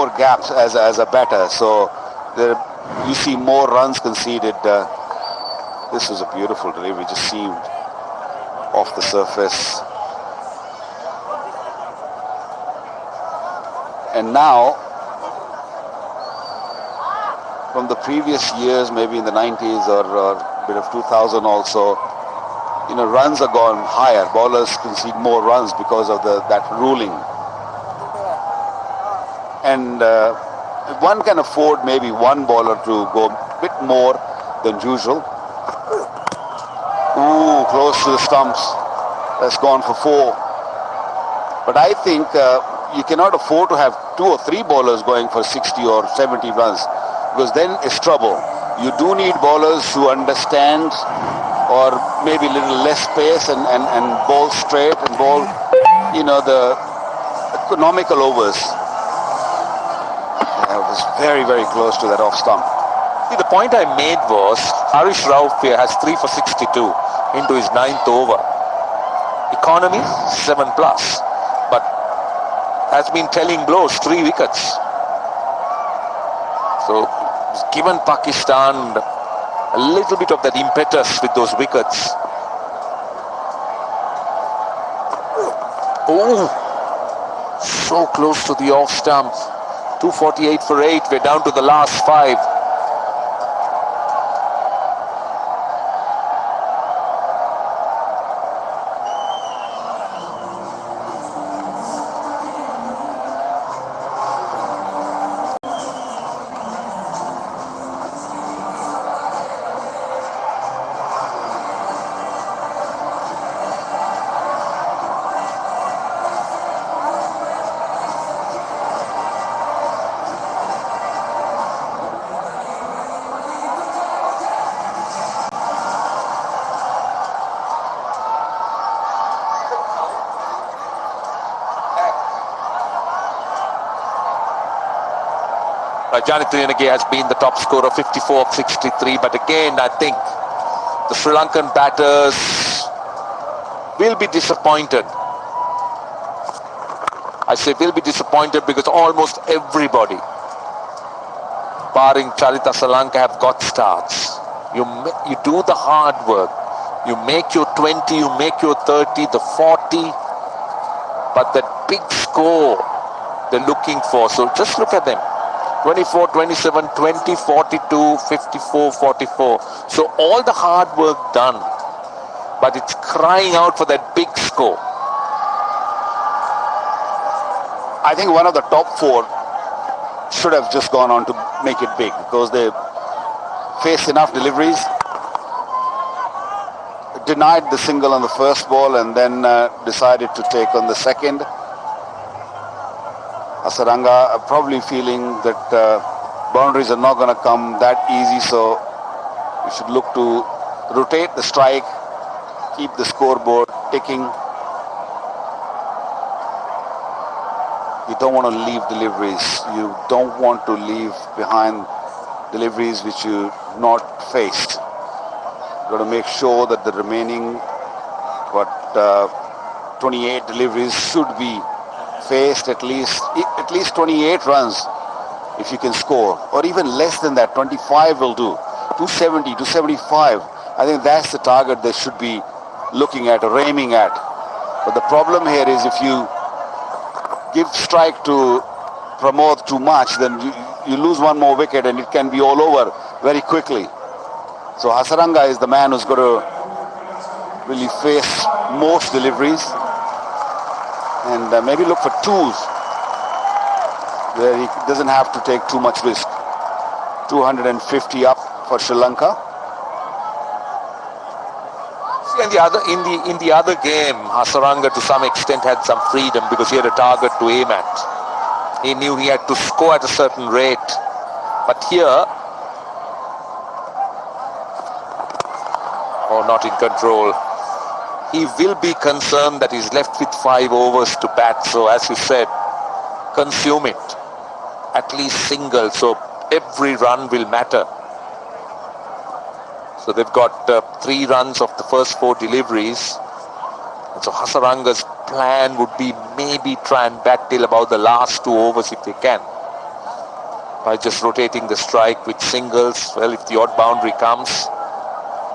more gaps as a batter. So there, you see more runs conceded. This was a beautiful delivery, just seemed off the surface. And now, from the previous years, maybe in the 90s or a bit of 2000 also, you know, runs are gone higher. Bowlers concede more runs because of that ruling. And one can afford maybe one bowler to go a bit more than usual. Ooh, close to the stumps. That's gone for 4. But I think you cannot afford to have 2 or 3 bowlers going for 60 or 70 runs, because then it's trouble. You do need bowlers who understand, or maybe a little less pace and bowl straight and bowl, you know, the economical overs. Yeah, it was very, very close to that off stump. See, the point I made was Harish Rauf has 3 for 62 into his 9th over. Economy 7+, but has been telling blows, 3 wickets. So it's given Pakistan a little bit of that impetus with those wickets. Oh, so close to the off stump. 248 for 8. We're down to the last 5. Janit Triyanage has been the top scorer, 54 of 63. But again, I think the Sri Lankan batters will be disappointed. I say will be disappointed because almost everybody, barring Charita Salanka, have got starts. You do the hard work. You make your 20, you make your 30, the 40. But that big score they're looking for. So just look at them. 24, 27, 20, 42, 54, 44. So all the hard work done, but it's crying out for that big score. I think one of the top 4 should have just gone on to make it big, because they faced enough deliveries, denied the single on the first ball and then decided to take on the second. Hasaranga probably feeling that boundaries are not going to come that easy, so we should look to rotate the strike, keep the scoreboard ticking. You don't want to leave deliveries. You don't want to leave behind deliveries which you not faced. You've got to make sure that the remaining 28 deliveries should be faced at least 28 runs if you can score, or even less than that. 25 will do. 270, 275. I think that's the target they should be looking at or aiming at. But the problem here is if you give strike to Pramod too much, then you lose one more wicket and it can be all over very quickly. So Hasaranga is the man who's got to really face most deliveries. And maybe look for 2s where he doesn't have to take too much risk. 250 up for Sri Lanka. See, in the other game, Hasaranga to some extent had some freedom because he had a target to aim at. He knew he had to score at a certain rate. But here, not in control. He will be concerned that he's left with 5 overs to bat. So as you said, consume it. At least single. So every run will matter. So they've got 3 runs of the first 4 deliveries. And so Hasaranga's plan would be maybe try and bat till about the last 2 overs if they can. by just rotating the strike with singles. Well, if the odd boundary comes,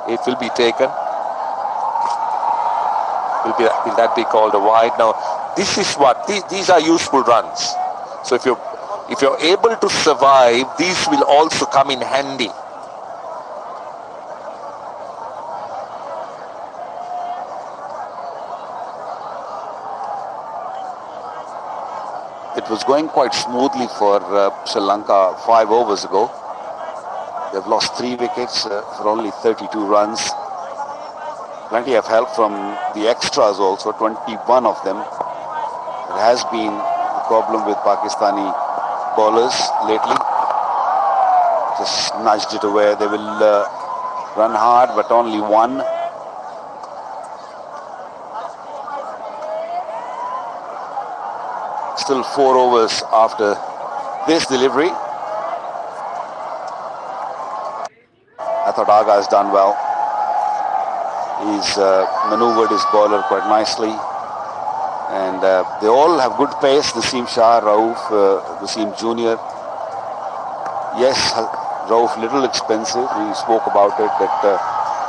it will be taken. Will that be called a wide? Now, this is what these are useful runs. So if you're able to survive, these will also come in handy. It was going quite smoothly for Sri Lanka 5 overs ago. They've lost 3 wickets for only 32 runs. Plenty of help from the extras also, 21 of them. It has been a problem with Pakistani bowlers lately. Just nudged it away. They will run hard, but only 1. Still 4 overs after this delivery. I thought Aga has done well. He's maneuvered his bowler quite nicely. And they all have good pace. Naseem Shah, Rauf, Naseem Jr. Yes, Rauf little expensive. We spoke about it, that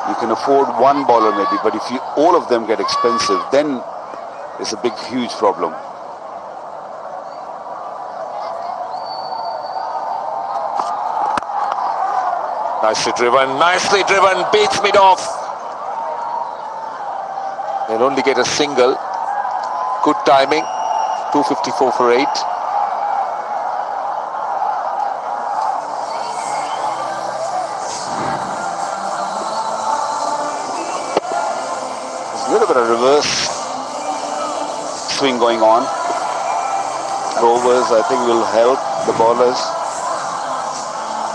you can afford 1 bowler maybe, but if all of them get expensive, then it's a big, huge problem. Nicely driven, beats mid off. They'll only get a single. Good timing, 254 for 8. There's a little bit of reverse swing going on. Rovers, I think, will help the bowlers,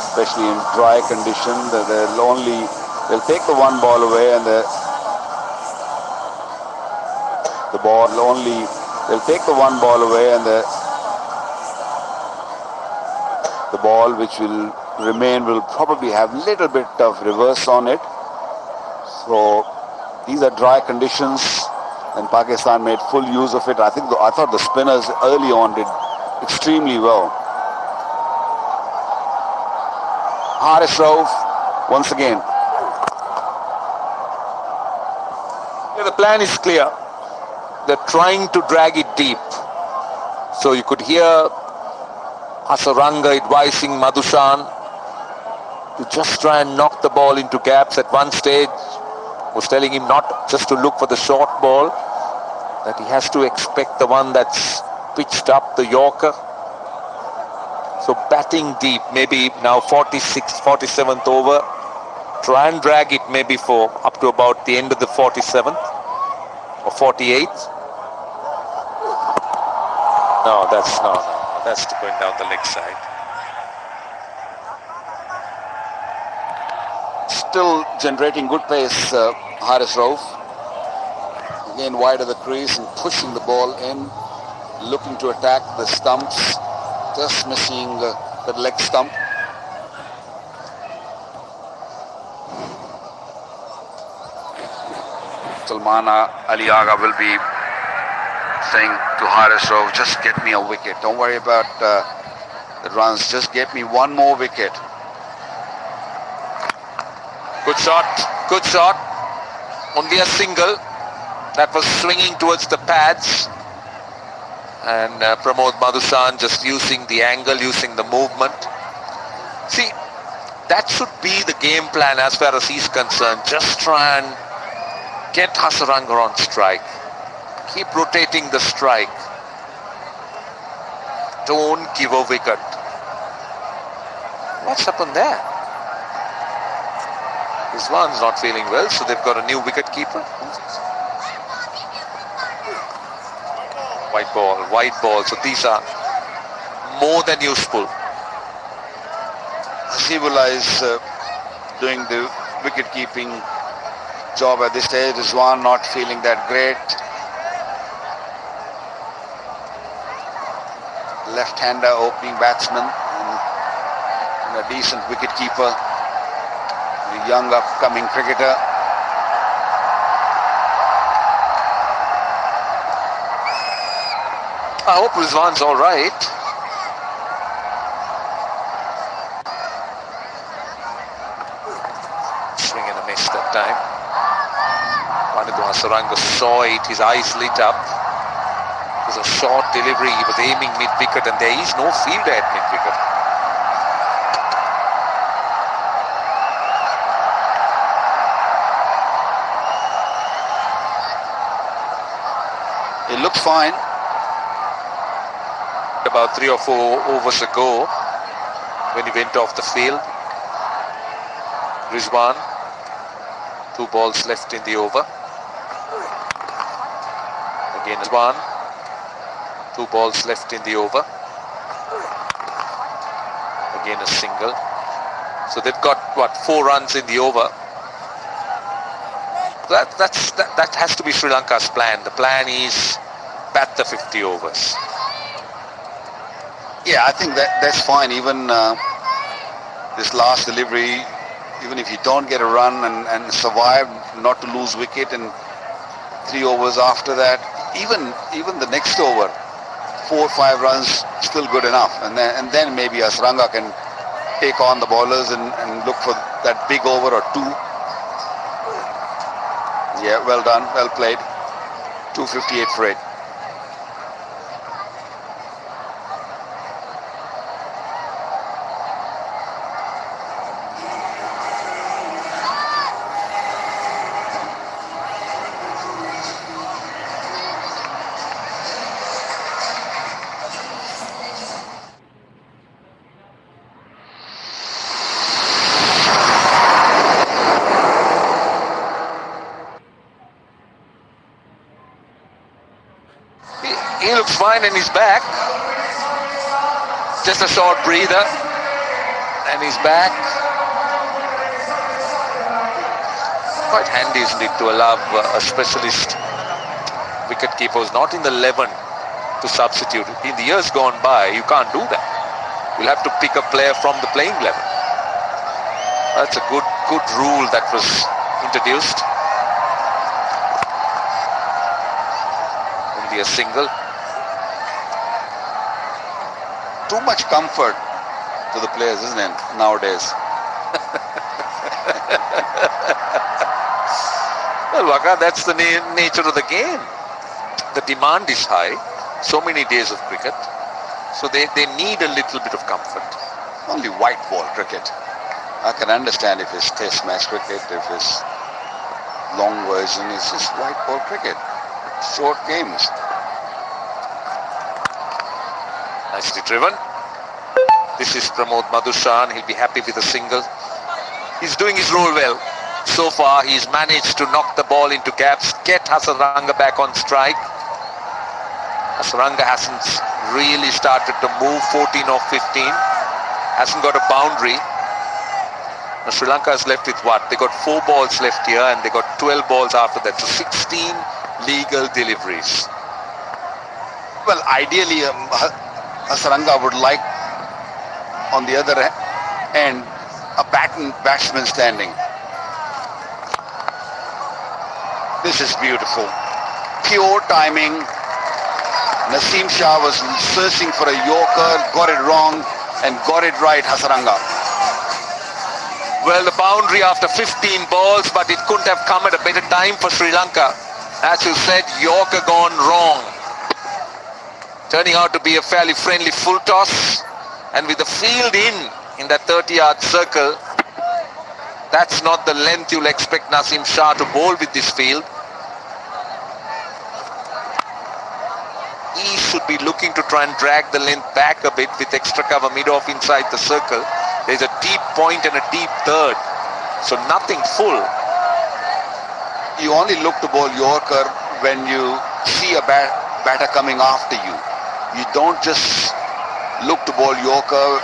especially in dry condition. They'll take the 1 ball away, and they'll take the 1 ball away, and the ball which will remain will probably have a little bit of reverse on it. So these are dry conditions, and Pakistan made full use of it. I thought the spinners early on did extremely well. Haris Rauf once again. Yeah, the plan is clear. They're trying to drag it deep. So you could hear Hasaranga advising Madhushan to just try and knock the ball into gaps. At one stage was telling him not just to look for the short ball, that he has to expect the one that's pitched up, the Yorker. So batting deep, maybe now 46th, 47th over. Try and drag it maybe for up to about the end of the 47th or 48th. No, that's going down the leg side. Still generating good pace, Haris Rauf. Again wide of the crease and pushing the ball in, looking to attack the stumps, just missing the leg stump. Salmana Ali Aga will be saying to Haris Rauf, just get me a wicket. Don't worry about the runs. Just get me 1 more wicket. Good shot. Only a single. That was swinging towards the pads. And Pramod Madhusan just using the angle, using the movement. See, that should be the game plan as far as he's concerned. Just try and get Hasaranga on strike. Keep rotating the strike. Don't give a wicket. What's happened there? Rizwan's not feeling well, so they've got a new wicket keeper. White ball. So these are more than useful. Hasibullah is doing the wicket keeping job at this stage. Rizwan not feeling that great. Left-hander opening batsman and a decent wicket keeper. A young upcoming cricketer. I hope Rizwan's all right. time. Hasaranga saw it, his eyes lit up. It was a short delivery, he was aiming mid-wicket, and there is no fielder at mid-wicket. It looks fine. About 3 or 4 overs ago, when he went off the field, Rizwan, 2 balls left in the over. Again, Rizwan, 2 balls left in the over. Again, a single. So they've got, what, 4 runs in the over. That has to be Sri Lanka's plan. The plan is bat the 50 overs. Yeah, I think that's fine. Even this last delivery, even if you don't get a run and survive, not to lose wicket, and 3 overs after that, even the next over, 4 or 5 runs, still good enough. And then maybe Hasaranga can take on the bowlers and look for that big over or 2. Yeah, well done, well played. 258 for 8. He looks fine and he's back. Just a short breather and he's back. Quite handy, isn't it, to allow a specialist wicketkeeper who's not in the 11 to substitute. In the years gone by, you can't do that. You'll have to pick a player from the playing 11. That's a good rule that was introduced. Only a single. Too much comfort to the players, isn't it, nowadays? Well, Waka, that's the nature of the game. The demand is high. So many days of cricket. So they need a little bit of comfort. Only white ball cricket. I can understand if it's test match cricket, if it's long version, it's just white ball cricket. Short games. Nicely driven. This is Pramod Madhushan. He'll be happy with a single. He's doing his role well. So far, he's managed to knock the ball into gaps, get Hasaranga back on strike. Hasaranga hasn't really started to move 14 or 15. Hasn't got a boundary. Now, Sri Lanka is left with what? They got 4 balls left here and they got 12 balls after that. So 16 legal deliveries. Well, ideally, Hasaranga would like, on the other end, a batsman standing. This is beautiful. Pure timing. Naseem Shah was searching for a yorker, got it wrong, and got it right, Hasaranga. Well, the boundary after 15 balls, but it couldn't have come at a better time for Sri Lanka. As you said, yorker gone wrong. Turning out to be a fairly friendly full toss. And with the field in that 30-yard circle, that's not the length you'll expect Naseem Shah to bowl with this field. He should be looking to try and drag the length back a bit with extra cover mid-off inside the circle. There's a deep point and a deep third. So nothing full. You only look to bowl yorker when you see a batter coming after you. You don't just look to bowl yorker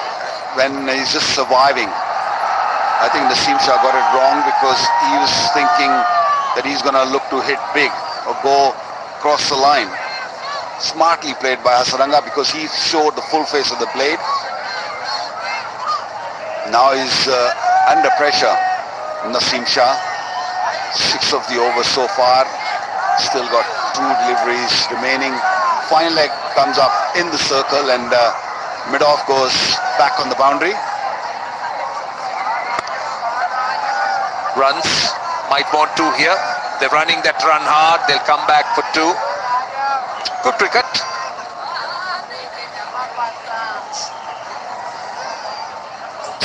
when he's just surviving. I think Naseem Shah got it wrong because he was thinking that he's going to look to hit big or go across the line. Smartly played by Hasaranga because he showed the full face of the blade. Now he's under pressure, Naseem Shah. 6 of the overs so far. Still got 2 deliveries remaining. Final leg comes up in the circle and mid-off goes back on the boundary. Runs, might want 2 here. They're running that run hard. They'll come back for 2. Good cricket.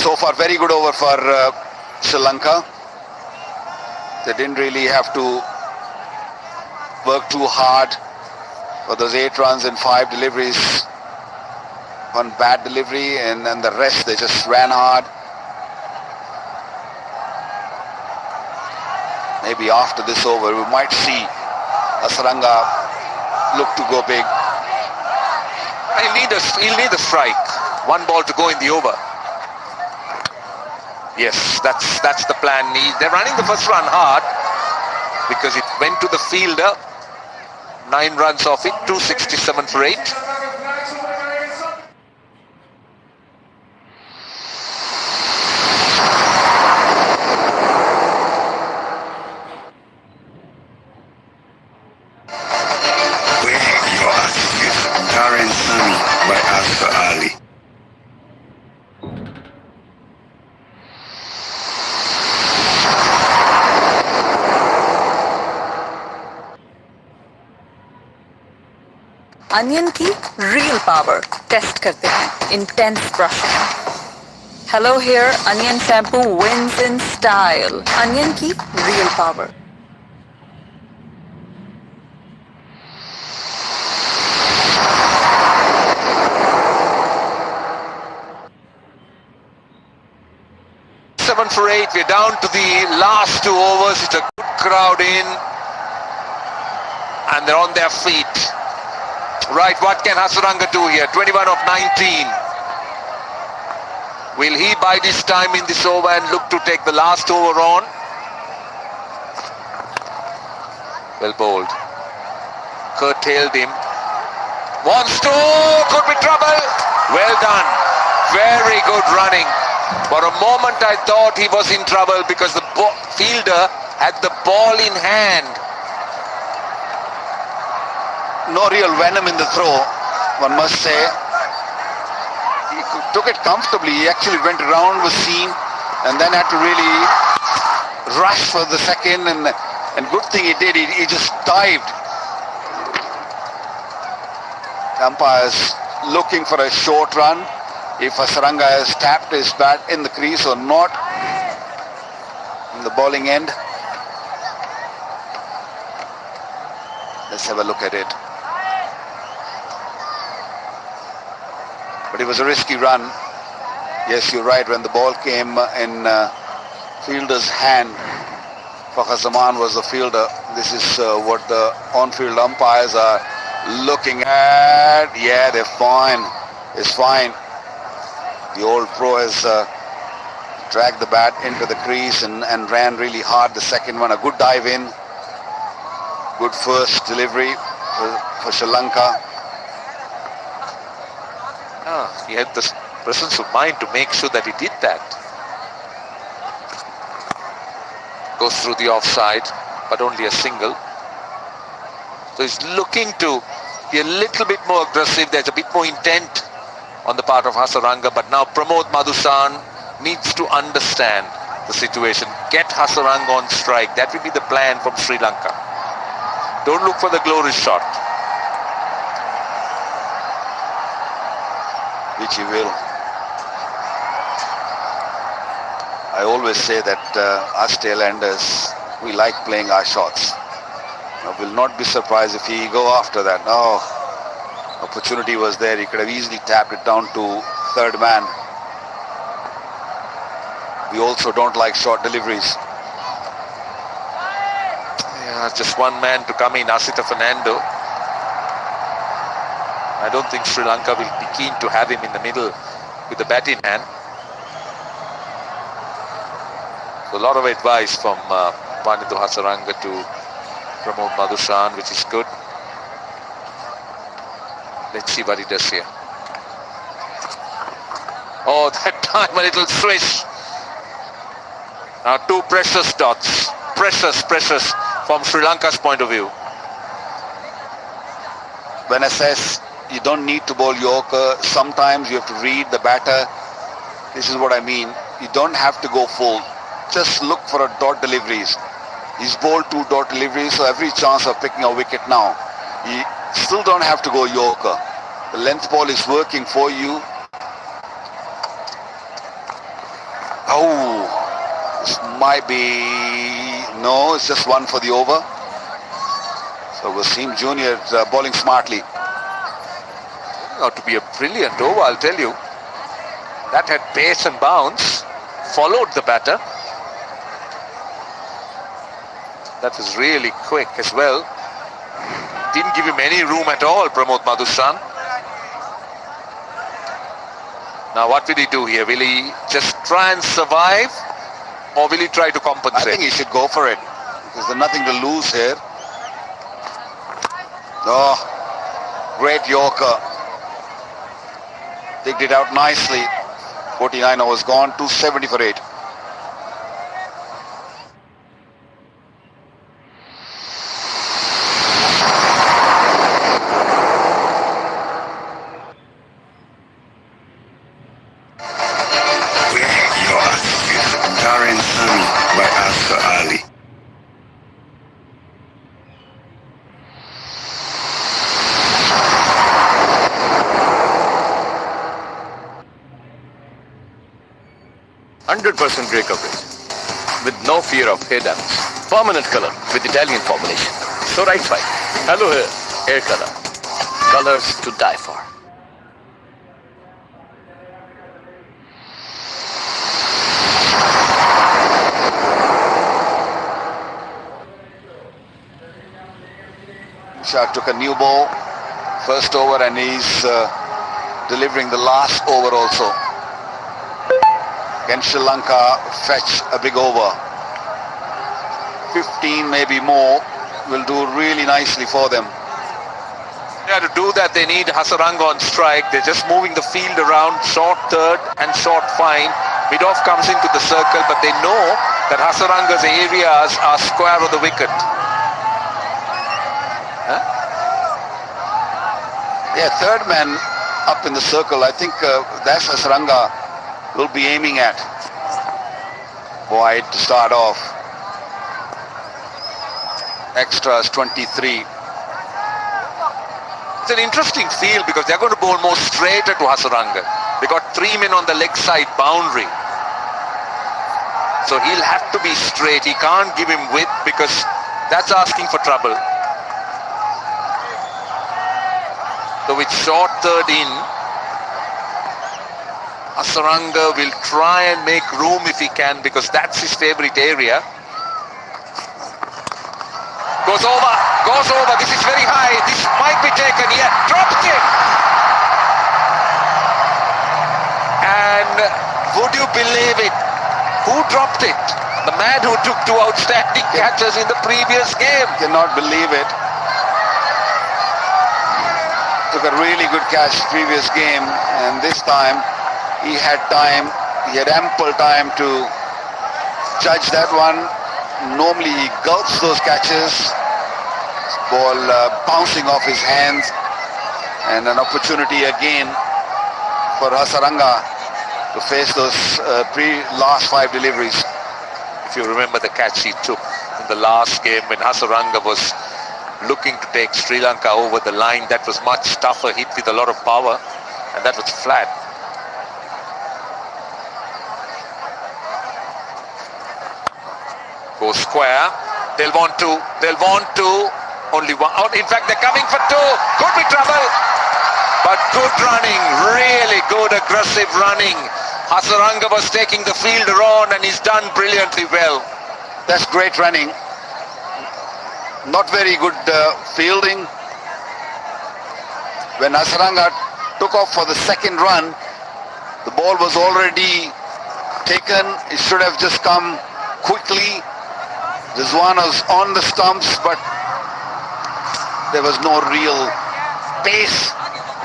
So far, very good over for Sri Lanka. They didn't really have to work too hard for those 8 runs and 5 deliveries. One bad delivery and then the rest, they just ran hard. Maybe after this over, we might see Hasaranga look to go big. He'll need a strike. 1 ball to go in the over. Yes, that's the plan. They're running the first run hard because it went to the fielder. 9 runs off it, 267 for 8. Onion की real power test करते हैं intense brushing. Hello hair onion shampoo wins in style. Onion की real power. For 8, we're down to the last 2 overs. It's a good crowd in and they're on their feet. Right, what can Hasaranga do here? 21 of 19. Will he bide his time in this over and look to take the last over on? Well bowled. Curtailed him. Wants to, could be trouble. Well done. Very good running. For a moment I thought he was in trouble because the fielder had the ball in hand. No real venom in the throw, one must say. He took it comfortably. He actually went around, was seen, and then had to really rush for the second. And good thing he did, he just dived. The umpire's looking for a short run. If Hasaranga has tapped his bat in the crease or not in the bowling end. Let's have a look at it. But it was a risky run. Yes, you're right. When the ball came in fielder's hand, Fakhar Zaman was the fielder. This is what the on-field umpires are looking at. Yeah, they're fine. It's fine. The old pro has dragged the bat into the crease and ran really hard. The second one, a good dive in. Good first delivery for Sri Lanka. He had the presence of mind to make sure that he did that. Goes through the offside, but only a single. So he's looking to be a little bit more aggressive. There's a bit more intent on the part of Hasaranga, but now Pramod Madhusan needs to understand the situation. Get Hasaranga on strike. That will be the plan from Sri Lanka. Don't look for the glory shot. Which he will. I always say that us tailenders, we like playing our shots. I will not be surprised if he go after that. No. Opportunity was there. He could have easily tapped it down to third man. We also don't like short deliveries. Yeah, just one man to come in, Asita Fernando. I don't think Sri Lanka will be keen to have him in the middle with the bat in hand. So a lot of advice from Wanidhu Hasaranga to Pramod Madhusan, which is good. Let's see what he does here. Oh, that time a little swish. Now 2 precious dots. Precious from Sri Lanka's point of view. When I says you don't need to bowl Yorker, sometimes you have to read the batter. This is what I mean. You don't have to go full. Just look for a dot deliveries. He's bowled 2 dot deliveries, so every chance of picking a wicket now. You still don't have to go Yorker. The length ball is working for you. Oh, this might be... No, it's just one for the over. So Wasim Jr. Bowling smartly. Out to be a brilliant over, I'll tell you. That had pace and bounce. Followed the batter. That was really quick as well. Didn't give him any room at all, Pramod Madhusan. Now what will he do here? Will he just try and survive, or will he try to compensate? I think he should go for it, because there's nothing to lose here. Oh, great Yorker. Digged it out nicely. 49 overs gone, 270 for 8. Ali. %% grey coverage with no fear of hair damage. Permanent color with Italian formulation. So right side. Hello here. Hair color. Colors to die for. Shah took a new ball, first over, and he's delivering the last over also. Can Sri Lanka fetch a big over? 15, maybe more, will do really nicely for them. Yeah, to do that they need Hasaranga on strike. They're just moving the field around, short third and short fine. Mid-off comes into the circle, but they know that Hasaranga's areas are square of the wicket. Yeah, third man up in the circle. I think that's Hasaranga will be aiming at. Wide to start off. Extras 23. It's an interesting field because they're going to bowl more straighter to Hasaranga. They got 3 men on the leg side boundary. So he'll have to be straight. He can't give him width because that's asking for trouble. So with short third in, Hasaranga will try and make room if he can, because that's his favourite area. Goes over, this is very high, this might be taken, yeah, dropped it! And would you believe it? Who dropped it? The man who took 2 outstanding catches in the previous game. Cannot believe it. Took a really good catch previous game, and this time he had time, he had ample time to judge that one. Normally he gulps those catches. Ball bouncing off his hands, and an opportunity again for Hasaranga to face those last 5 deliveries. If you remember the catch he took in the last game when Hasaranga was looking to take Sri Lanka over the line, that was much tougher, hit with a lot of power, and that was flat. Go square. They'll want to. Only one. In fact, they're coming for 2. Could be trouble. But good running. Really good aggressive running. Hasaranga was taking the fielder on, and he's done brilliantly well. That's great running. Not very good fielding. When Hasaranga took off for the second run, the ball was already taken. It should have just come quickly. Rizwan was on the stumps, but there was no real pace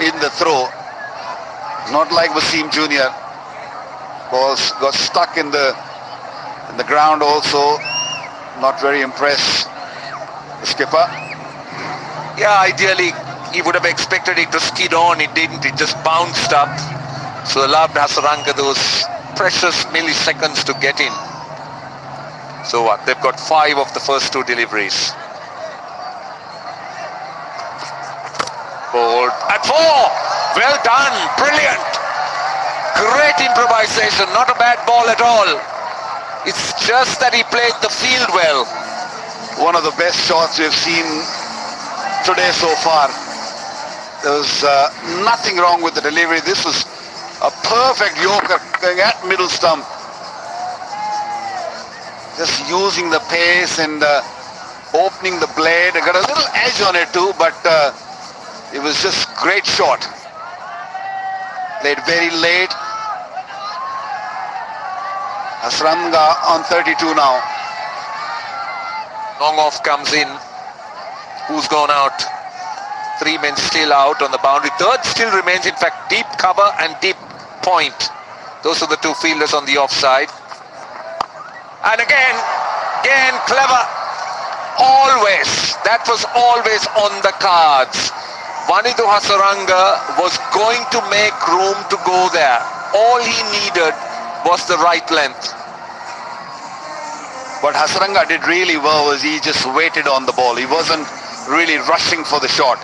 in the throw. Not like Wasim Jr. Balls got stuck in the ground also. Not very impressed. The skipper. Yeah, ideally he would have expected it to skid on. It didn't. It just bounced up. So allowed Hasaranga those precious milliseconds to get in. So what? They've got 5 of the first 2 deliveries. Bowled at 4. Well done. Brilliant. Great improvisation. Not a bad ball at all. It's just that he played the field well. One of the best shots we've seen today so far. There was nothing wrong with the delivery. This was a perfect yorker going at middle stump. Just using the pace and opening the blade. I got a little edge on it too, but it was just great shot. Played very late. Srilanka on 32 now. Long off comes in. Who's gone out? 3 men still out on the boundary. Third still remains, in fact, deep cover and deep point. Those are the 2 fielders on the offside. And again, clever. Always. That was always on the cards. Vanidhu Hasaranga was going to make room to go there. All he needed was the right length. What Hasaranga did really well was he just waited on the ball. He wasn't really rushing for the shot.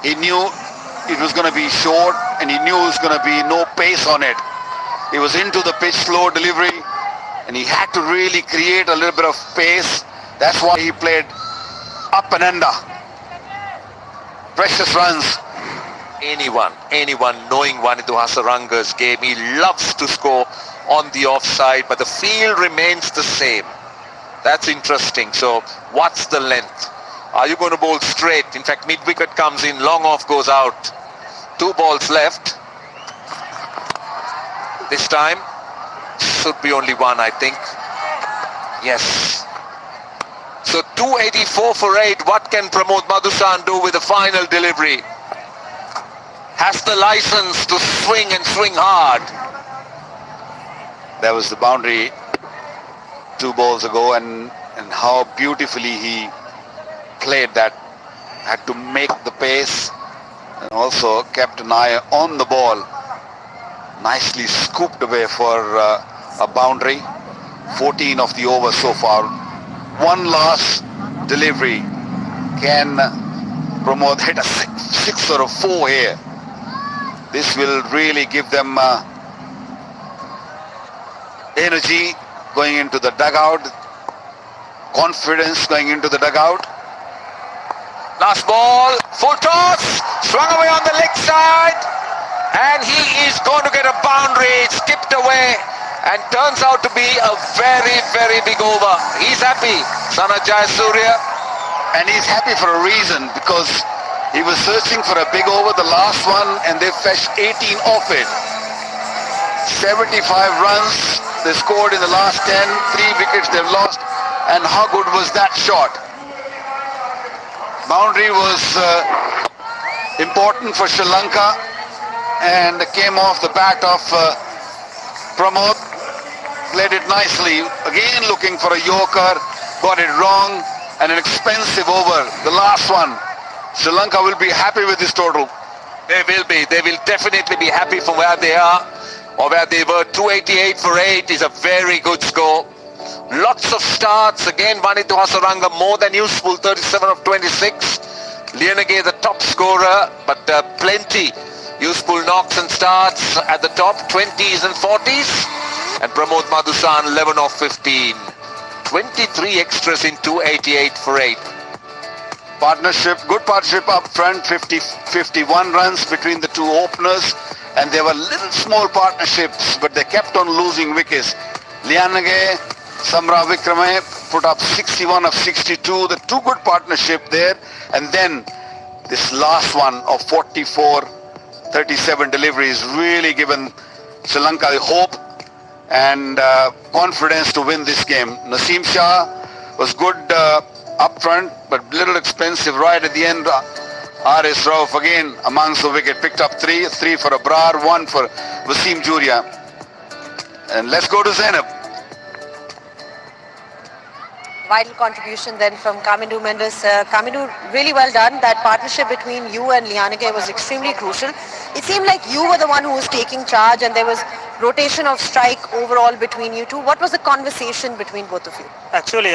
He knew it was going to be short and he knew it was going to be no pace on it. He was into the pitch, slow delivery, and he had to really create a little bit of pace. That's why he played up and under. Precious runs. Anyone knowing Vanidhu Hasaranga's game, he loves to score on the offside, but the field remains the same. That's interesting. So what's the length? Are you going to bowl straight? In fact, mid-wicket comes in, long off goes out. 2 balls left. This time, should be only 1, I think. Yes. So 284 for 8. What can Pramod Madhusan do with the final delivery? Has the license to swing and swing hard. That was the boundary 2 balls ago, and how beautifully he played that. Had to make the pace and also kept an eye on the ball. Nicely scooped away for a boundary. 14 of the over so far. 1 last delivery. Can Pramod hit a 6 or a 4 here? This will really give them energy going into the dugout, confidence going into the dugout. Last ball, full toss, swung away on the leg side, and he is going to get a boundary. Skipped away and turns out to be a very, very big over. He's happy, Sana Jayasuriya. And he's happy for a reason, because he was searching for a big over, the last one, and they fetched 18 off it. 75 runs they scored in the last 10, 3 wickets they've lost, and how good was that shot? Boundary was important for Sri Lanka and came off the bat of Pramod. Played it nicely, again looking for a yorker, got it wrong, and an expensive over, the last one. Sri Lanka will be happy with this total. They will definitely be happy from where they are, or where they were. 288 for 8 is a very good score. Lots of starts. Again, Vanidhu Hasaranga more than useful, 37 of 26. Lianage the top scorer, but plenty useful knocks and starts at the top, 20s and 40s. And Pramod Madhusan, 11 of 15. 23 extras in 288 for 8. Partnership, good partnership up front, 51 runs between the 2 openers, and there were little small partnerships, but they kept on losing wickets. Lianage, Samra Vikrame put up 61 of 62, the 2 good partnership there, and then this last one of 44, 37 deliveries really given Sri Lanka the hope and confidence to win this game. Naseem Shah was good up front, but little expensive right at the end. R.S. Rauf again amongst the wicket, picked up 3 for Abrar, 1 for Wasim Juria. And let's go to Zainab. Vital contribution then from Kamindu Mendes. Kamindu, really well done. That partnership between you and Lianike was extremely crucial. It seemed like you were the one who was taking charge and there was rotation of strike overall between you two. What was the conversation between both of you? Actually,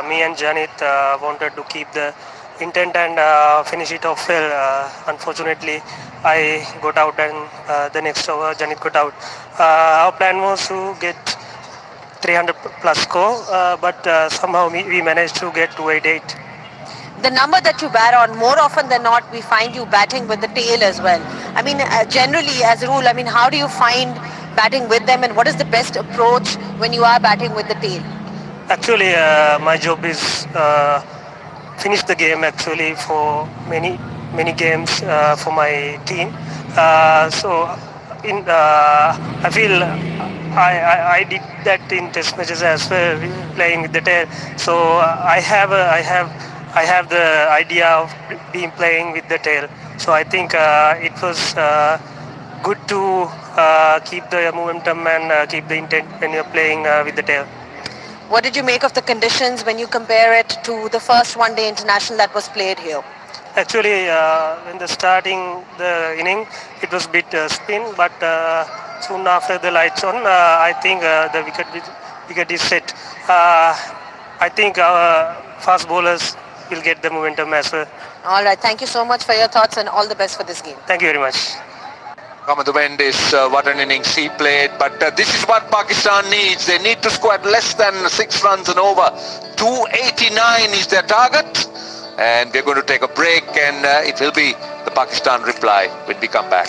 me and Janit wanted to keep the intent and finish it off well. Unfortunately, I got out and the next over Janit got out. Our plan was to get 300 plus score, but somehow we managed to get 288. The number that you bat on, more often than not, we find you batting with the tail as well. I mean, generally, as a rule, I mean, how do you find batting with them and what is the best approach when you are batting with the tail? Actually, my job is finish the game actually for many games for my team. So I feel I did that in test matches as well, playing with the tail. So I have the idea of being playing with the tail. So I think it was good to keep the momentum and keep the intent when you're playing with the tail. What did you make of the conditions when you compare it to the first one-day international that was played here? Actually, when the starting the inning, it was a bit spin, but soon after the lights on, I think the wicket is set. I think our fast bowlers will get the momentum as well. All right, thank you so much for your thoughts and all the best for this game. Thank you very much. Kamindu Mendes, what an innings he played, but this is what Pakistan needs. They need to score at less than 6 runs and over. 289 is their target, and we're going to take a break, and it will be the Pakistan reply when we come back.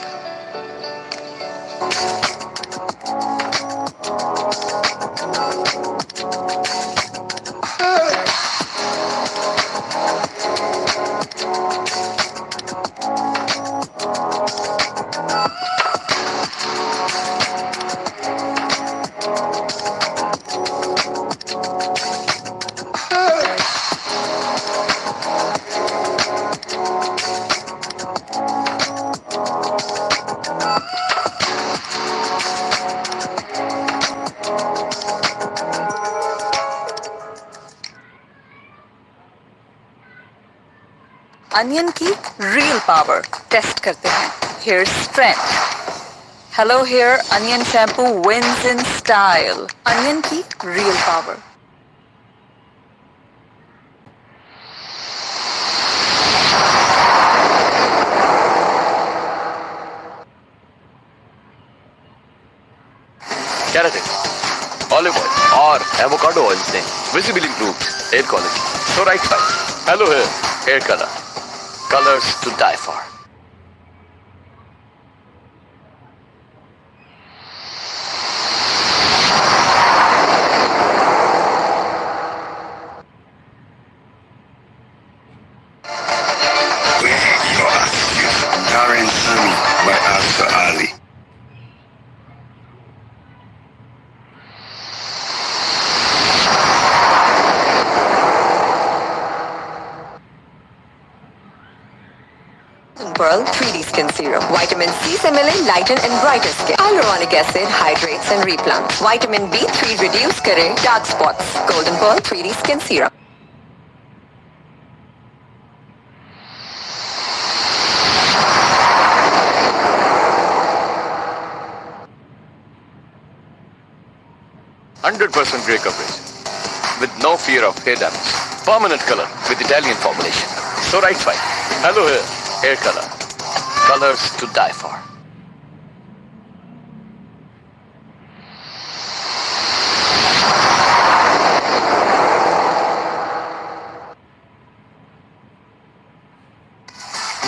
Onion की real power test करते हैं. Here's strength. Hello here, onion shampoo wins in style. Onion की real power. Keratin, olive oil or avocado oil से visibly improves hair quality. So right side. Hello here, hair color. Colors to die for. Ali. Pearl 3D Skin Serum. Vitamin C से मिले lighten and brighter skin. Hyaluronic acid hydrates and replants. Vitamin B3 reduce करे dark spots. Golden Pearl 3D Skin Serum. %100% grey coverage with no fear of hair damage. Permanent color with Italian formulation. So right side. Hello here, hair color. Colors to die for.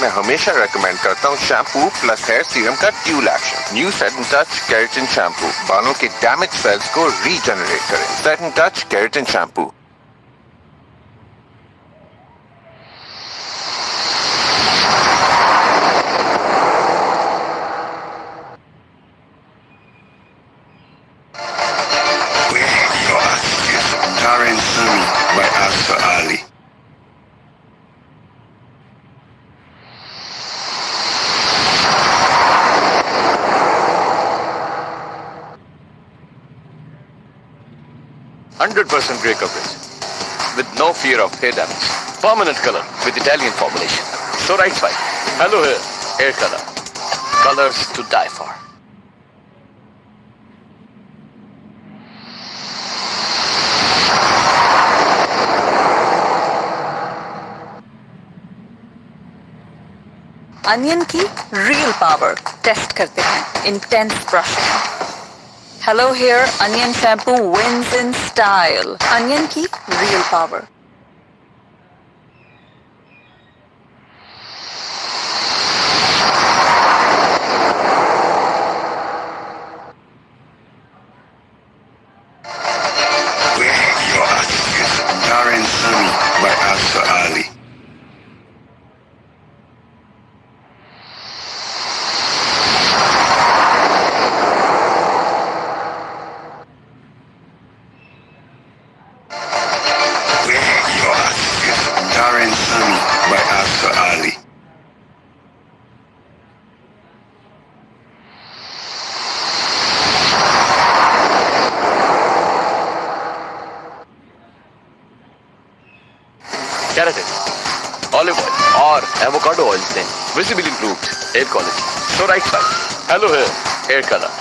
मैं हमेशा recommend करता हूँ shampoo plus here serum का dual action. New set and touch keratin shampoo बालों के damage cells को regenerate करें. Set and touch keratin shampoo. Ali. 100% grey coverage with no fear of hidden. Permanent color with Italian formulation. So right side. Hello here. Hair color. Colors to die for. Onion की real power test करते हैं intense brushing. Hello hair onion shampoo wins in style. Onion की real power. Your attitude, Darren Sammy by Asa Ali. Your attitude, Darren Sammy by Asa Ali. Keratin, olive oil or avocado oil thin visibly improved hair quality. So right side. Hello here. Hair color.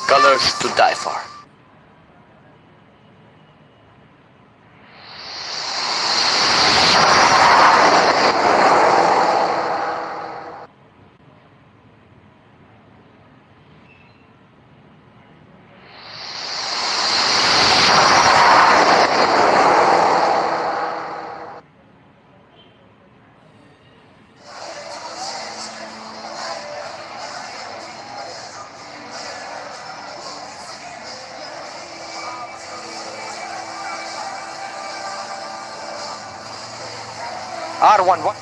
Colors to die for. R11.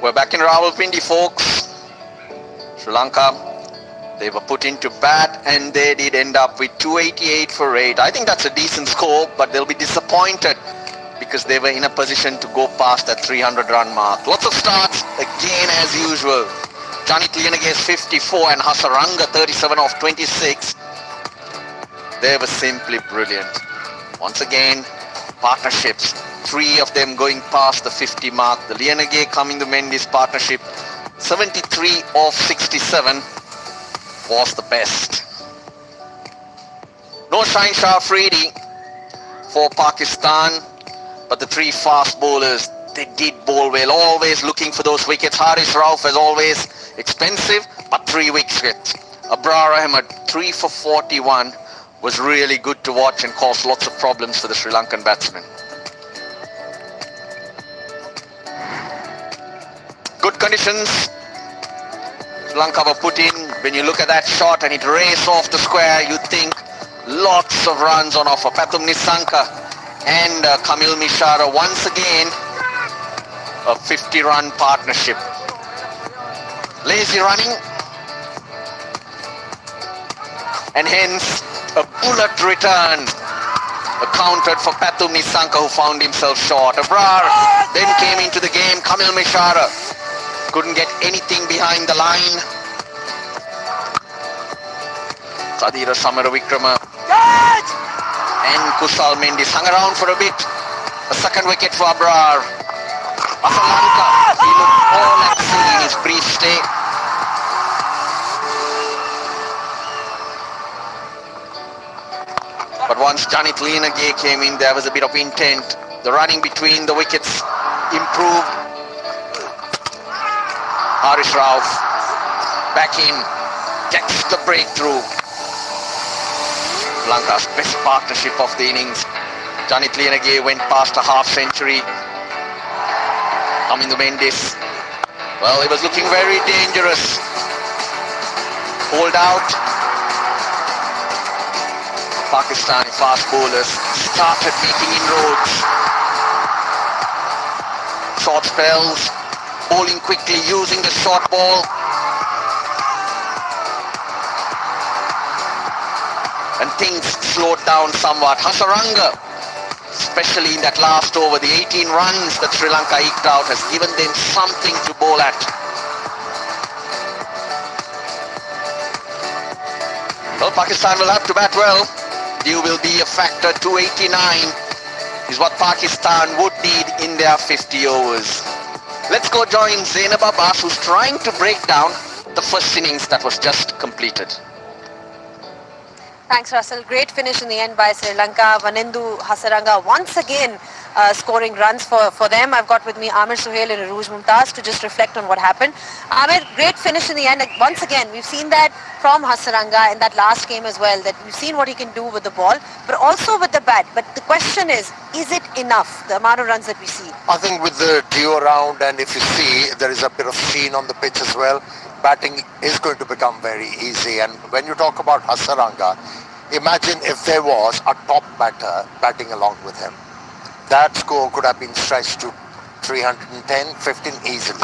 We're back in Rawalpindi, folks. Sri Lanka, they were put into bat and they did end up with 288 for 8. I think that's a decent score, but they'll be disappointed because they were in a position to go past that 300 run mark. Lots of starts, again as usual. Janit Liyanage 54 and Hasaranga 37 off 26. They were simply brilliant. Once again, partnerships. 3 of them going past the 50 mark. The Liyanage Kamindu Mendis partnership, 73 off 67, was the best. No Shine Shah Afridi for Pakistan, but the 3 fast bowlers, they did bowl well, always looking for those wickets. Haris Rauf, as always, expensive, but 3 wickets. Abrar Ahmed, 3 for 41, was really good to watch and caused lots of problems for the Sri Lankan batsmen. Good conditions. Sri Lanka were put in. When you look at that shot and it raced off the square, you think lots of runs on offer. Pathum Nissanka and Kamil Mishara once again a 50-run partnership. Lazy running, and hence a bullet return accounted for Pathum Nissanka, who found himself short. Abrar then came into the game. Kamil Mishara couldn't get anything behind the line. Sadira Samaravikrama and Kusal Mendis hung around for a bit. A second wicket for Abrar. Srilanka, he looked all at sea in his brief stay. But once Janit Liyanage came in, there was a bit of intent. The running between the wickets improved. Haris Rauf back in, gets the breakthrough. Lanka's best partnership of the innings. Janit Liyanage went past a half century. Kamindu Mendis, well, he was looking very dangerous. Pulled out. Pakistani fast bowlers started making inroads. Short spells, bowling quickly, using the short ball. And things slowed down somewhat. Hasaranga, especially in that last over, the 18 runs that Sri Lanka eked out has given them something to bowl at. Well, Pakistan will have to bat well. Dew will be a factor. 289 is what Pakistan would need in their 50 overs. Let's go join Zainab Abbas, who's trying to break down the first innings that was just completed. Thanks, Russell. Great finish in the end by Sri Lanka. Vanendu Hasaranga once again scoring runs for them. I've got with me Amir Suhail and Aruj Mumtaz to just reflect on what happened. Amir, great finish in the end. Once again, we've seen that from Hasaranga in that last game as well, that we've seen what he can do with the ball, but also with the bat. But the question is it enough, the amount of runs that we see? I think with the dew around, and if you see, there is a bit of sheen on the pitch as well, batting is going to become very easy. And when you talk about Hasaranga, imagine if there was a top batter batting along with him. That score could have been stretched to 310, 15 easily.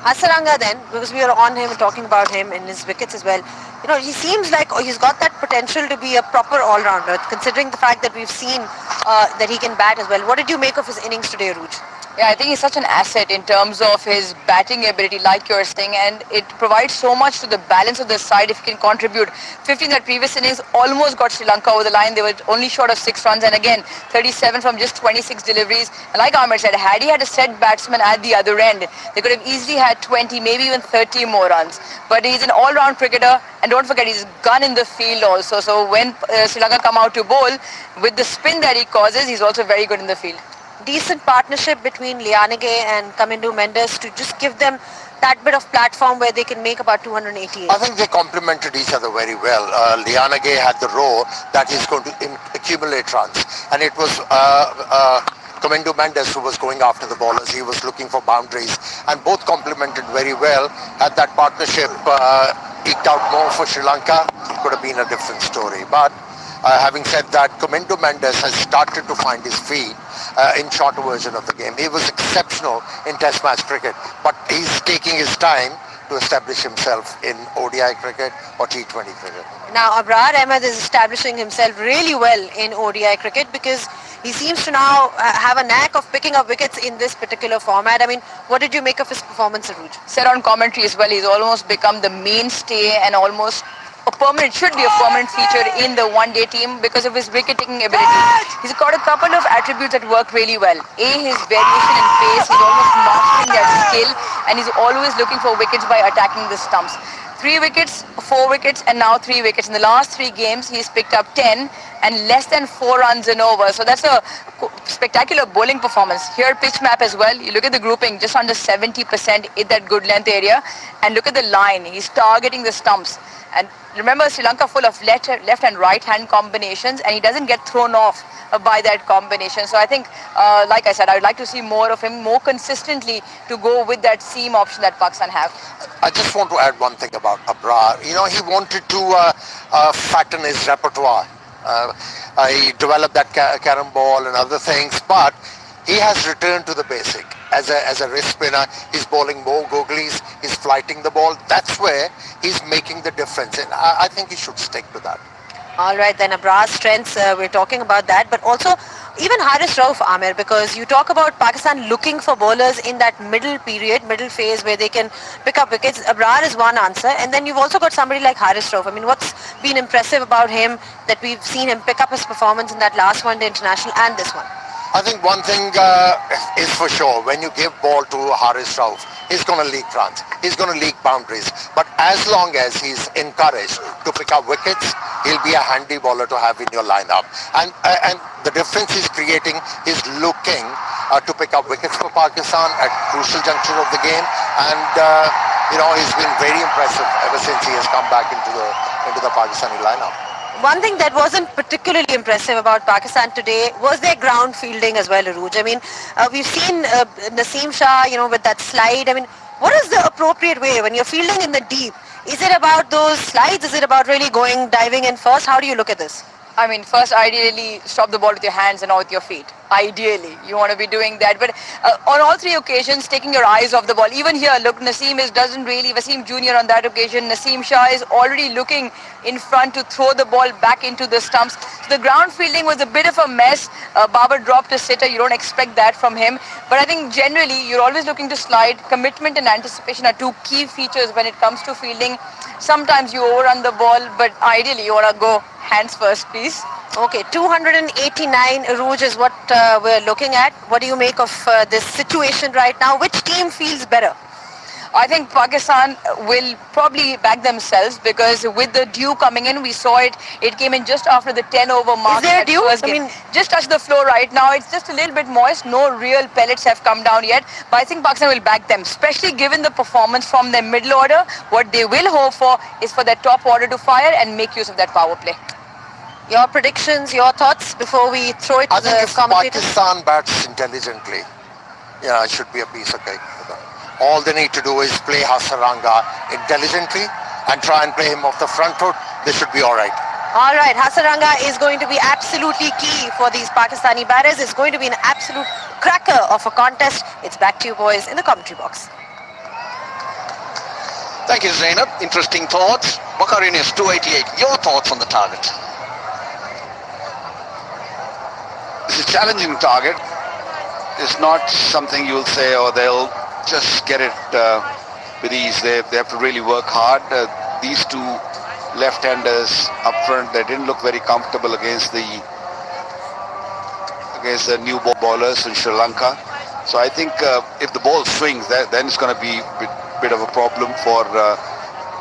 Hasaranga then, because we are on him and talking about him and his wickets as well, you know, he seems like he's got that potential to be a proper all-rounder, considering the fact that we've seen that he can bat as well. What did you make of his innings today, Aruj? Yeah, I think he's such an asset in terms of his batting ability, like you're saying, and it provides so much to the balance of the side if he can contribute. 15 that previous innings almost got Sri Lanka over the line. They were only short of 6 runs, and again, 37 from just 26 deliveries. And like Amir said, had he had a set batsman at the other end, they could have easily had 20, maybe even 30 more runs. But he's an all-round cricketer, and don't forget, he's a gun in the field also. So when Sri Lanka come out to bowl, with the spin that he causes, he's also very good in the field. Decent partnership between Liyanage and Kamindu Mendis to just give them that bit of platform where they can make about 288. I think they complemented each other very well. Liyanage had the role that he's going to accumulate runs, and it was Kamindu Mendis who was going after the bowlers. He was looking for boundaries, and both complemented very well. Had that partnership eked out more for Sri Lanka, it could have been a different story. But having said that, Kamindu Mendis has started to find his feet, in shorter version of the game. He was exceptional in Test match cricket, but he's taking his time to establish himself in ODI cricket or T20 cricket. Now, Abrar Ahmed is establishing himself really well in ODI cricket because he seems to now have a knack of picking up wickets in this particular format. I mean, what did you make of his performance, Aruj? Said on commentary as well, he's almost become the mainstay and almost should be a permanent feature in the one-day team because of his wicket-taking ability. He's got a couple of attributes that work really well. A, his variation in pace, he's almost mastering that skill, and he's always looking for wickets by attacking the stumps. 3 wickets, 4 wickets, and now 3 wickets. In the last 3 games, he's picked up 10 and less than 4 runs and over. So that's a spectacular bowling performance. Here, pitch map as well. You look at the grouping, just under 70% in that good length area. And look at the line. He's targeting the stumps. And remember, Sri Lanka full of left and right hand combinations, and he doesn't get thrown off by that combination. So I think, like I said, I would like to see more of him, more consistently to go with that seam option that Pakistan have. I just want to add one thing about Abrar. You know, he wanted to fatten his repertoire. He developed that carom ball and other things, but he has returned to the basic. As a wrist spinner, he's bowling more googlies, he's flighting the ball. That's where he's making the difference, and I think he should stick to that. All right, then Abrar's strengths, we're talking about that, but also even Haris Rauf, Amir, because you talk about Pakistan looking for bowlers in that middle period, middle phase where they can pick up wickets. Abrar is one answer, and then you've also got somebody like Haris Rauf. I mean, what's been impressive about him that we've seen him pick up his performance in that last one-day international and this one? I think one thing is for sure, when you give ball to Haris Rauf, he's going to leak runs, he's going to leak boundaries. But as long as he's encouraged to pick up wickets, he'll be a handy bowler to have in your lineup. And the difference he's creating is looking to pick up wickets for Pakistan at crucial juncture of the game. And, you know, he's been very impressive ever since he has come back into the Pakistani lineup. One thing that wasn't particularly impressive about Pakistan today was their ground fielding as well, Aruj. I mean, we've seen Naseem Shah, you know, with that slide. I mean, what is the appropriate way when you're fielding in the deep? Is it about those slides? Is it about really diving in first? How do you look at this? I mean, first, ideally, stop the ball with your hands and not with your feet. Ideally, you want to be doing that. But on all 3 occasions, taking your eyes off the ball. Even here, look, Wasim Jr. on that occasion, Naseem Shah is already looking in front to throw the ball back into the stumps. So the ground fielding was a bit of a mess. Babar dropped a sitter. You don't expect that from him. But I think generally, you're always looking to slide. Commitment and anticipation are 2 key features when it comes to fielding. Sometimes you overrun the ball, but ideally, you want to go hands first, please. Okay, 289 Aruj is what we're looking at. What do you make of this situation right now? Which team feels better? I think Pakistan will probably back themselves because with the dew coming in, we saw it. It came in just after the 10-over mark. Is there dew? I mean, just touched the floor right now. It's just a little bit moist. No real pellets have come down yet. But I think Pakistan will back them, especially given the performance from their middle order. What they will hope for is for their top order to fire and make use of that power play. Your predictions, your thoughts before we throw it to the commentators? If Pakistan bats intelligently, yeah, it should be a piece of cake for them. All they need to do is play Hasaranga intelligently and try and play him off the front foot. They should be all right. All right, Hasaranga is going to be absolutely key for these Pakistani batters. It's going to be an absolute cracker of a contest. It's back to you boys in the commentary box. Thank you, Zainab. Interesting thoughts. Bakarin is 288. Your thoughts on the target? It's a challenging target. It's not something you'll say, oh, they'll just get it with ease. They have to really work hard. These 2 left-handers up front, they didn't look very comfortable against the new bowlers in Sri Lanka. So I think if the ball swings, then it's going to be a bit of a problem for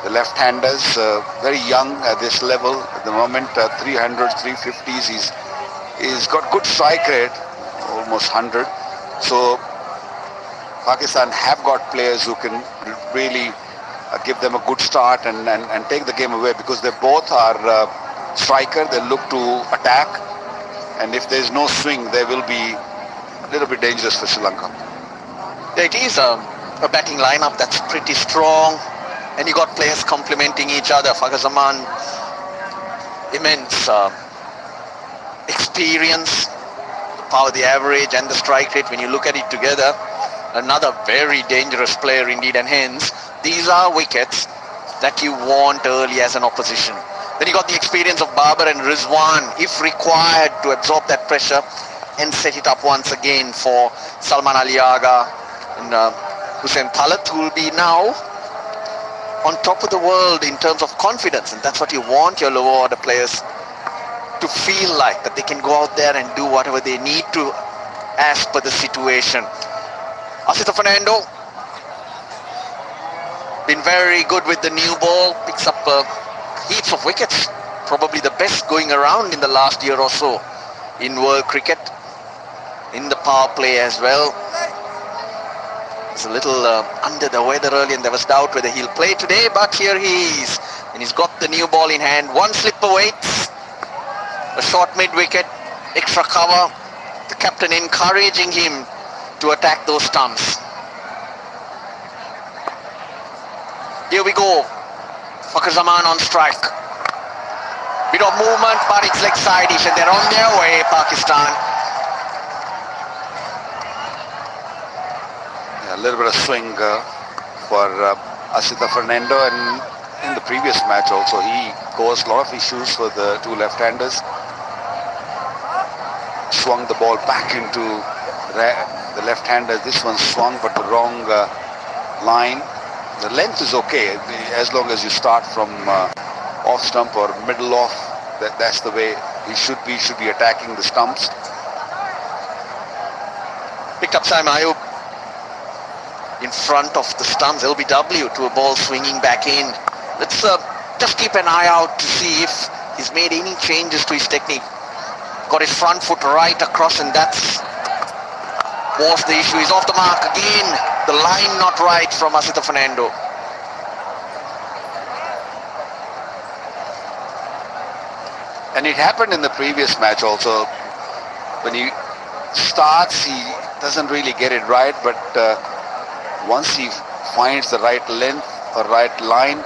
the left-handers. Very young at this level at the moment, 300s, 350s. He's got good strike rate, almost 100. So Pakistan have got players who can really give them a good start and take the game away, because they both are striker. They look to attack, and if there's no swing, they will be a little bit dangerous for Sri Lanka. It is a batting lineup that's pretty strong, and you got players complementing each other. Fakhar Zaman, immense experience. power, the average and the strike rate, when you look at it together, another very dangerous player indeed, and hence these are wickets that you want early as an opposition. Then you got the experience of Babar and Rizwan, if required, to absorb that pressure and set it up once again for Salman Ali Agha and Hussain Talat, who will be now on top of the world in terms of confidence, and that's what you want your lower order players to feel like, that they can go out there and do whatever they need to as per the situation. Asita Fernando been very good with the new ball, picks up heaps of wickets, probably the best going around in the last year or so in world cricket, in the power play as well. He's a little under the weather early, and there was doubt whether he'll play today, but here he is, and he's got the new ball in hand. One slip awaits, a short mid-wicket, extra cover, the captain encouraging him to attack those stumps. Here we go, Fakhar Zaman on strike. Bit of movement, but it's leg side-ish, and they're on their way, Pakistan. A little bit of swing for Asita Fernando, and in the previous match also he caused a lot of issues for the two left-handers. Swung the ball back into the left-hander. This one swung but the wrong line. The length is okay as long as you start from off stump or middle off. That's the way he should be attacking the stumps. Picked up Saim Ayub in front of the stumps, LBW, to a ball swinging back in. Let's just keep an eye out to see if he's made any changes to his technique. Got his front foot right across, and that's was the issue. He's off the mark again. The line not right from Asita Fernando. And it happened in the previous match also. When he starts, he doesn't really get it right, but once he finds the right length or right line,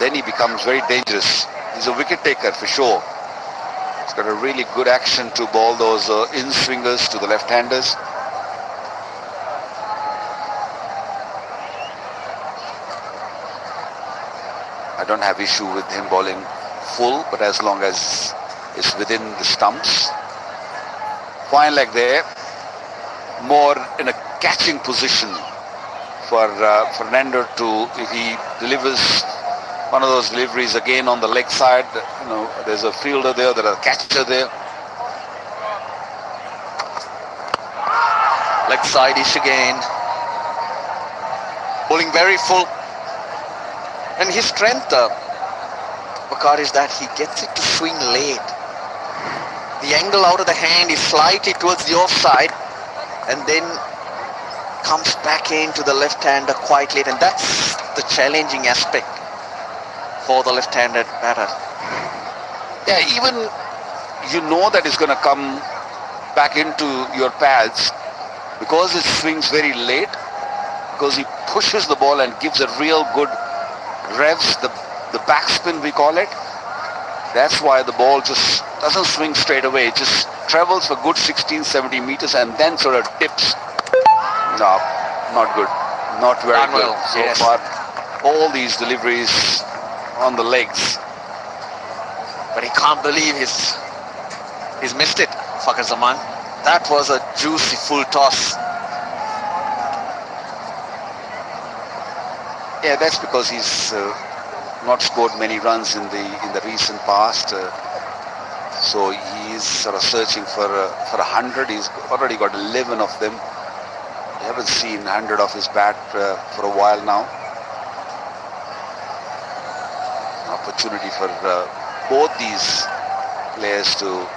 then he becomes very dangerous. He's a wicket taker for sure. He's got a really good action to ball those in-swingers to the left-handers. I don't have issue with him bowling full, but as long as it's within the stumps. Fine leg there. More in a catching position for Fernando to, if he delivers one of those deliveries again on the leg side, you know, there's a fielder there, there's a catcher there. Leg side-ish again. Bowling very full. And his strength, Bakar, is that he gets it to swing late. The angle out of the hand is slightly towards the offside, and then comes back into the left-hander quite late, and that's the challenging aspect for the left-handed batter. Yeah, even you know that it's going to come back into your pads because it swings very late, because he pushes the ball and gives a real good revs, the backspin we call it. That's why the ball just doesn't swing straight away. It just travels for good 16-17 meters and then sort of dips. No, not good. Not very Done good well, so yes. far. All these deliveries on the legs. But he can't believe he's missed it, Fakhar Zaman. That was a juicy full toss. Yeah, that's because he's not scored many runs in the recent past. So he's sort of searching for 100. He's already got 11 of them. We haven't seen 100 off his bat for a while now. Opportunity for both these players to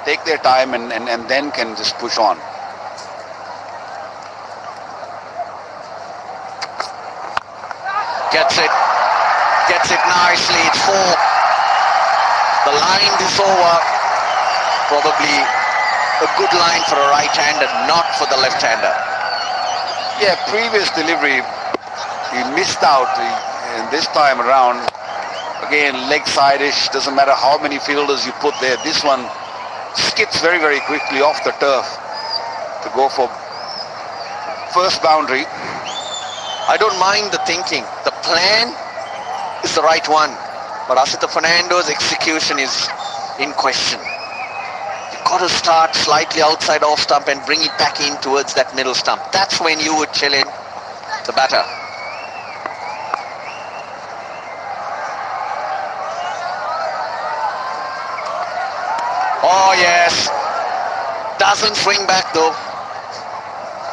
take their time and then can just push on. Gets it nicely. It's 4. The line is over. Probably a good line for a right-hander, not for the left-hander. Yeah, previous delivery he missed out, and this time around, again leg side-ish. Doesn't matter how many fielders you put there. This one skips very, very quickly off the turf to go for first boundary. I don't mind the thinking. The plan is the right one, but Asita Fernando's execution is in question. You've got to start slightly outside off stump and bring it back in towards that middle stump. That's when you would chill in the batter. Oh yes, doesn't swing back though.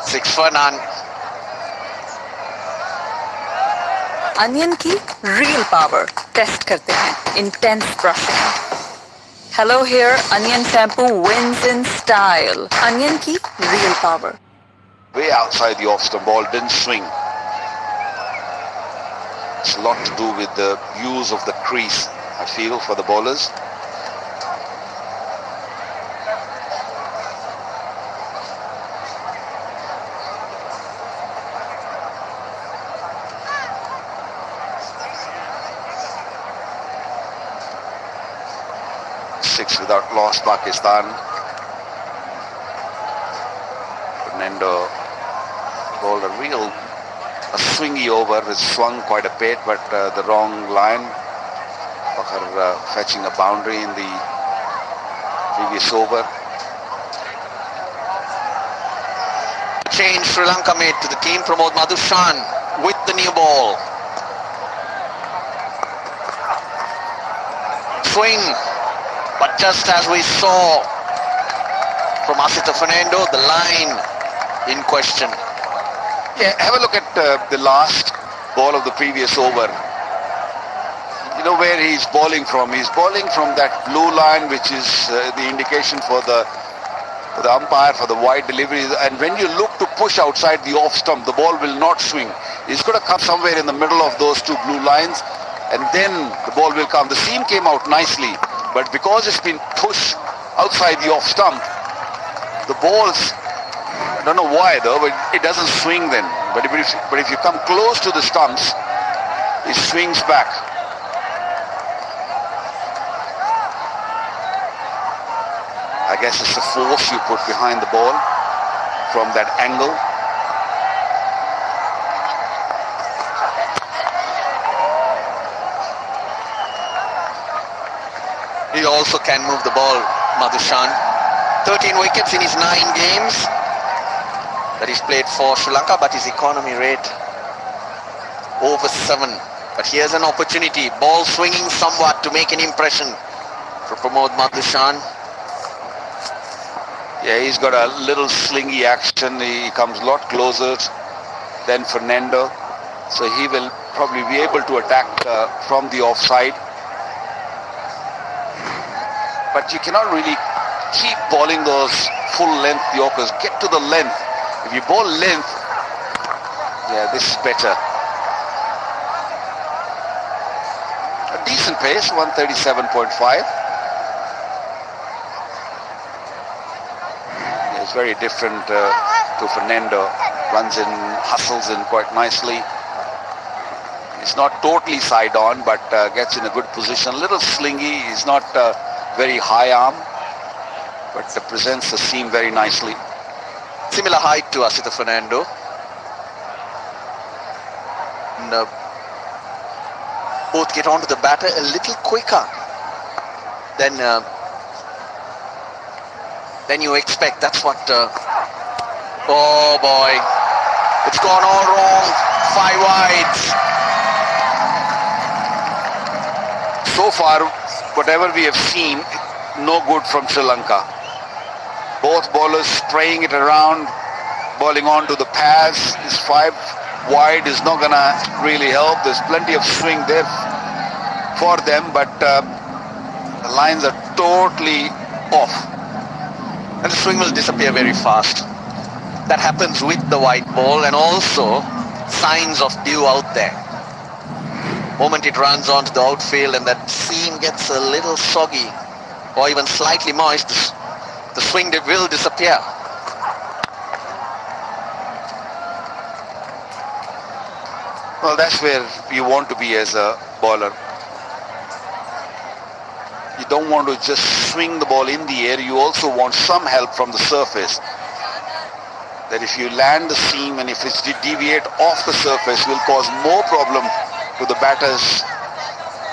6 for none. Onion की real power test करते हैं intense brushing. Hello here, onion shampoo wins in style. Onion की real power. Way outside the off-stump, ball didn't swing. It's a lot to do with the use of the crease, I feel, for the bowlers. Six without loss, Pakistan. Fernando bowled a swingy over. It swung quite a bit, but the wrong line. Fakhar fetching a boundary in the previous over. Change Sri Lanka made to the team. Pramod Madhushan with the new ball. Swing. But just as we saw from Asita Fernando, the line in question. Yeah, have a look at the last ball of the previous over. You know where he's bowling from? He's bowling from that blue line, which is the indication for the umpire for the wide delivery. And when you look to push outside the off stump, the ball will not swing. It's going to come somewhere in the middle of those two blue lines, and then the ball will come. The seam came out nicely, but because it's been pushed outside the off stump, the balls, I don't know why though, but it doesn't swing then. But if you come close to the stumps, it swings back. I guess it's the force you put behind the ball from that angle. He also can move the ball, Madhushan. 13 wickets in his 9 games that he's played for Sri Lanka, but his economy rate over 7. But here's an opportunity, ball swinging somewhat to make an impression for Pramod Madhushan. Yeah, he's got a little slingy action. He comes a lot closer than Fernando, so he will probably be able to attack from the offside. But you cannot really keep bowling those full length Yorkers. Get to the length. If you bowl length, yeah, this is better. A decent pace, 137.5. Yeah, it's very different to Fernando. Runs in, hustles in quite nicely. He's not totally side on, but gets in a good position. A little slingy. He's not very high arm, but presents the seam very nicely. Similar height to Asita Fernando. And, both get onto the batter a little quicker than you expect. That's what... oh boy, it's gone all wrong. 5 wides. So far, whatever we have seen, no good from Sri Lanka. Both bowlers spraying it around, bowling on to the pads. This 5 wide is not going to really help. There's plenty of swing there for them, but the lines are totally off. And the swing will disappear very fast. That happens with the white ball, and also signs of dew out there. Moment it runs onto the outfield and that seam gets a little soggy or even slightly moist, the swing will disappear. Well, that's where you want to be as a bowler. you don't want to just swing the ball in the air. You also want some help from the surface. That if you land the seam and if it's deviate off the surface, will cause more problem to the batters,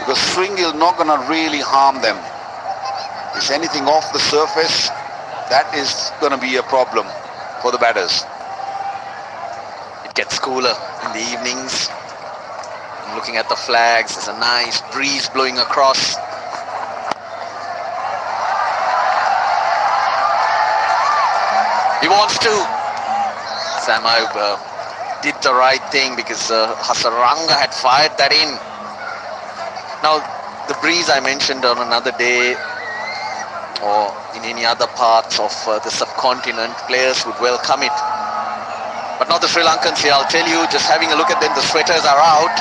because swing is not going to really harm them. If anything off the surface, that is going to be a problem for the batters. It gets cooler in the evenings. I'm looking at the flags. There's a nice breeze blowing across. He wants to. Sam Ayub did the right thing because Hasaranga had fired that in. Now, the breeze I mentioned on another day or in any other parts of the subcontinent, players would welcome it. But not the Sri Lankans here, I'll tell you, just having a look at them, the sweaters are out,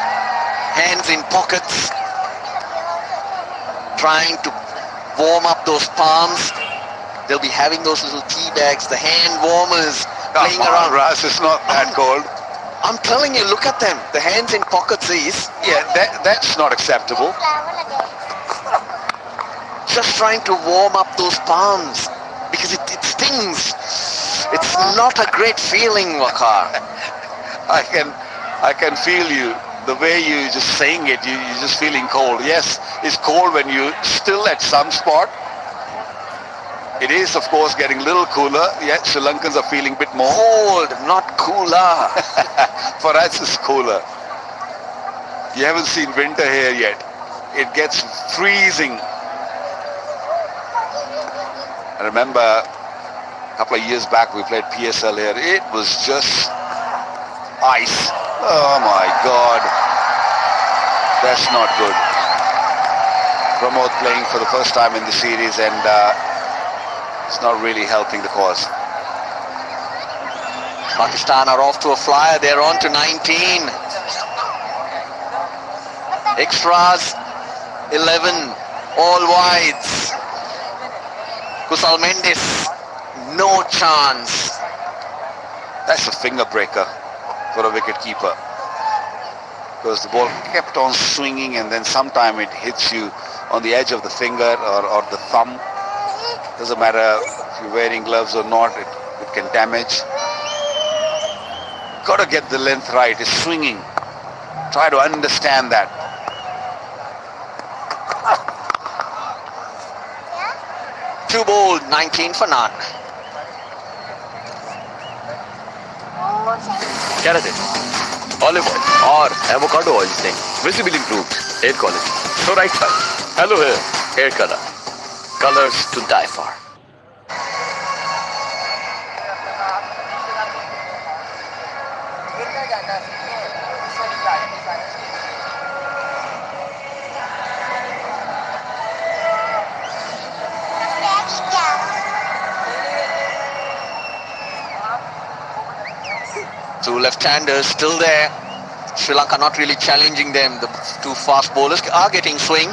hands in pockets, trying to warm up those palms. They'll be having those little tea bags, the hand warmers, playing around. Ras, it's not that cold. I'm telling you, look at them. The hands in pockets is. Yeah, that's not acceptable. Just trying to warm up those palms because it stings. It's not a great feeling, Waqar. I can feel you. The way you just saying it, you're just feeling cold. Yes, it's cold when you're still at some spot. It is, of course, getting a little cooler. Yeah, Sri Lankans are feeling a bit more. Cold, not cooler. For us, it's cooler. You haven't seen winter here yet. It gets freezing. I remember a couple of years back we played PSL here. It was just ice. Oh my God. That's not good. Pramod playing for the first time in the series, and it's not really helping the cause. Pakistan are off to a flyer. They're on to 19. Extras 11. All wides. Kusal Mendes, no chance. That's a finger breaker for a wicket keeper, because the ball kept on swinging and then sometime it hits you on the edge of the finger or the thumb. Doesn't matter if you're wearing gloves or not, it can damage. Got to get the length right. It's swinging. Try to understand that. Two bowled, 19 for none. Carrot, olive oil or avocado oil thing. Visibly improved hair quality. So right side. Hello hair. Hair color. Colors to die for. Two left-handers still there. Sri Lanka not really challenging them. The two fast bowlers are getting swing,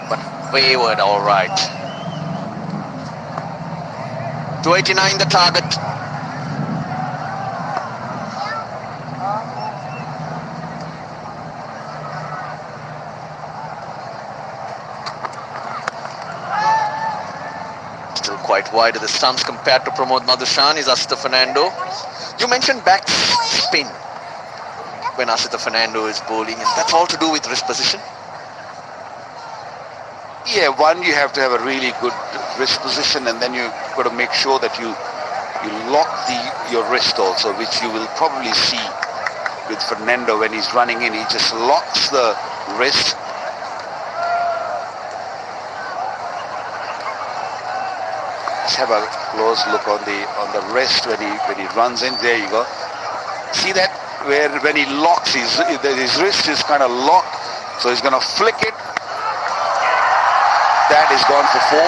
but wayward, all right. 289 the target. Still quite wide of the stumps compared to Pramod Madushan is Asita Fernando. You mentioned back spin when Asita Fernando is bowling, and that's all to do with wrist position. Yeah, one, you have to have a really good wrist position, and then you've got to make sure that you lock your wrist also, which you will probably see with Fernando when he's running in. He just locks the wrist. Let's have a close look on the wrist when he runs in. There you go. See that where when he locks his wrist is kind of locked, so he's going to flick it. That is gone for 4.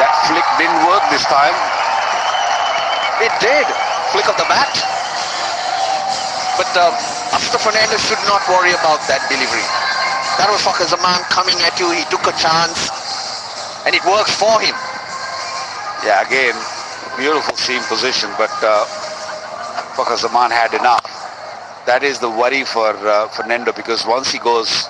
That flick didn't work this time. It did. Flick of the bat. But Asita Fernando should not worry about that delivery. That was Fakhar Zaman coming at you. He took a chance, and it works for him. Yeah, again, beautiful seam position, but Fakhar Zaman had enough. That is the worry for Fernando, because once he goes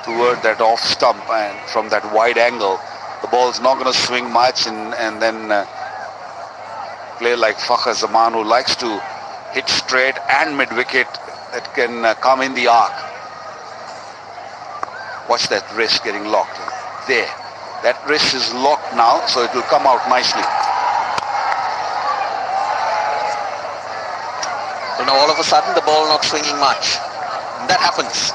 toward that off stump, and from that wide angle, the ball's not going to swing much, and then player like Fakhar Zaman, who likes to hit straight and mid-wicket, that can come in the arc. Watch that wrist getting locked. There. That wrist is locked now, so it will come out nicely. So now all of a sudden the ball not swinging much. And that happens.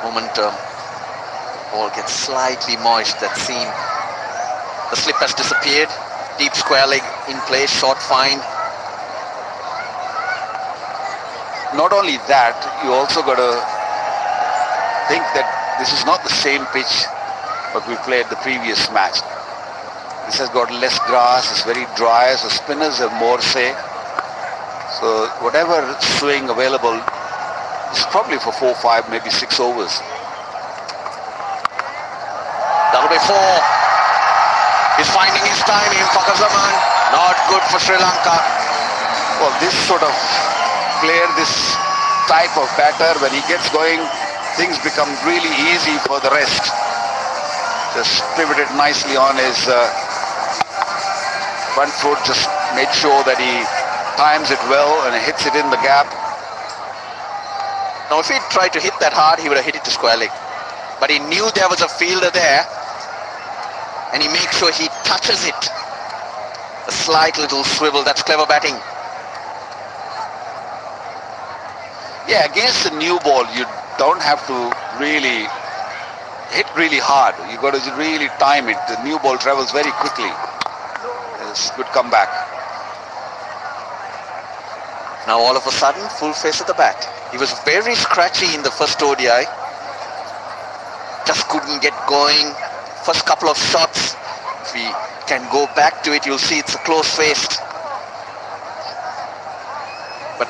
Momentum. Ball gets slightly moist, that seam. The slip has disappeared. Deep square leg in place, short fine. Not only that, you also got to think that this is not the same pitch what we played the previous match. This has got less grass, it's very dry, so spinners have more say. So whatever swing available is probably for 4, 5, maybe 6 overs. That'll be 4. He's finding his timing, Fakhar Zaman. Not good for Sri Lanka. Well, this sort of player, this type of batter, when he gets going, things become really easy for the rest. Just pivoted nicely on his front foot, just made sure that he times it well and hits it in the gap. Now if he tried to hit that hard, he would have hit it to square leg. But he knew there was a fielder there, and he makes sure he touches it. A slight little swivel, that's clever batting. Yeah, against the new ball, you don't have to really hit really hard. You got to really time it. The new ball travels very quickly. It's good comeback. Now all of a sudden, full face of the bat. He was very scratchy in the first ODI. Just couldn't get going. First couple of shots, if we can go back to it, you'll see it's a close-faced. But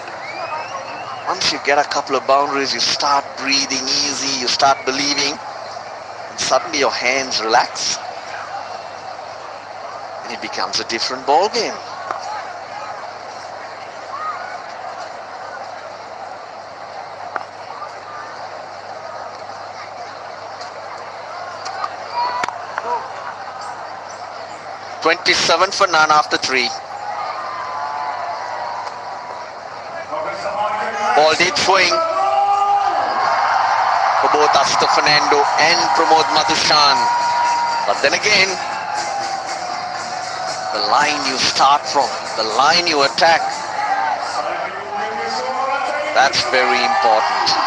once you get a couple of boundaries, you start breathing easy, you start believing, and suddenly your hands relax, and it becomes a different ball game. .27 for none after 3. Ball did swing for both Asta Fernando and Pramod Madhushan. But then again, the line you start from, the line you attack, that's very important.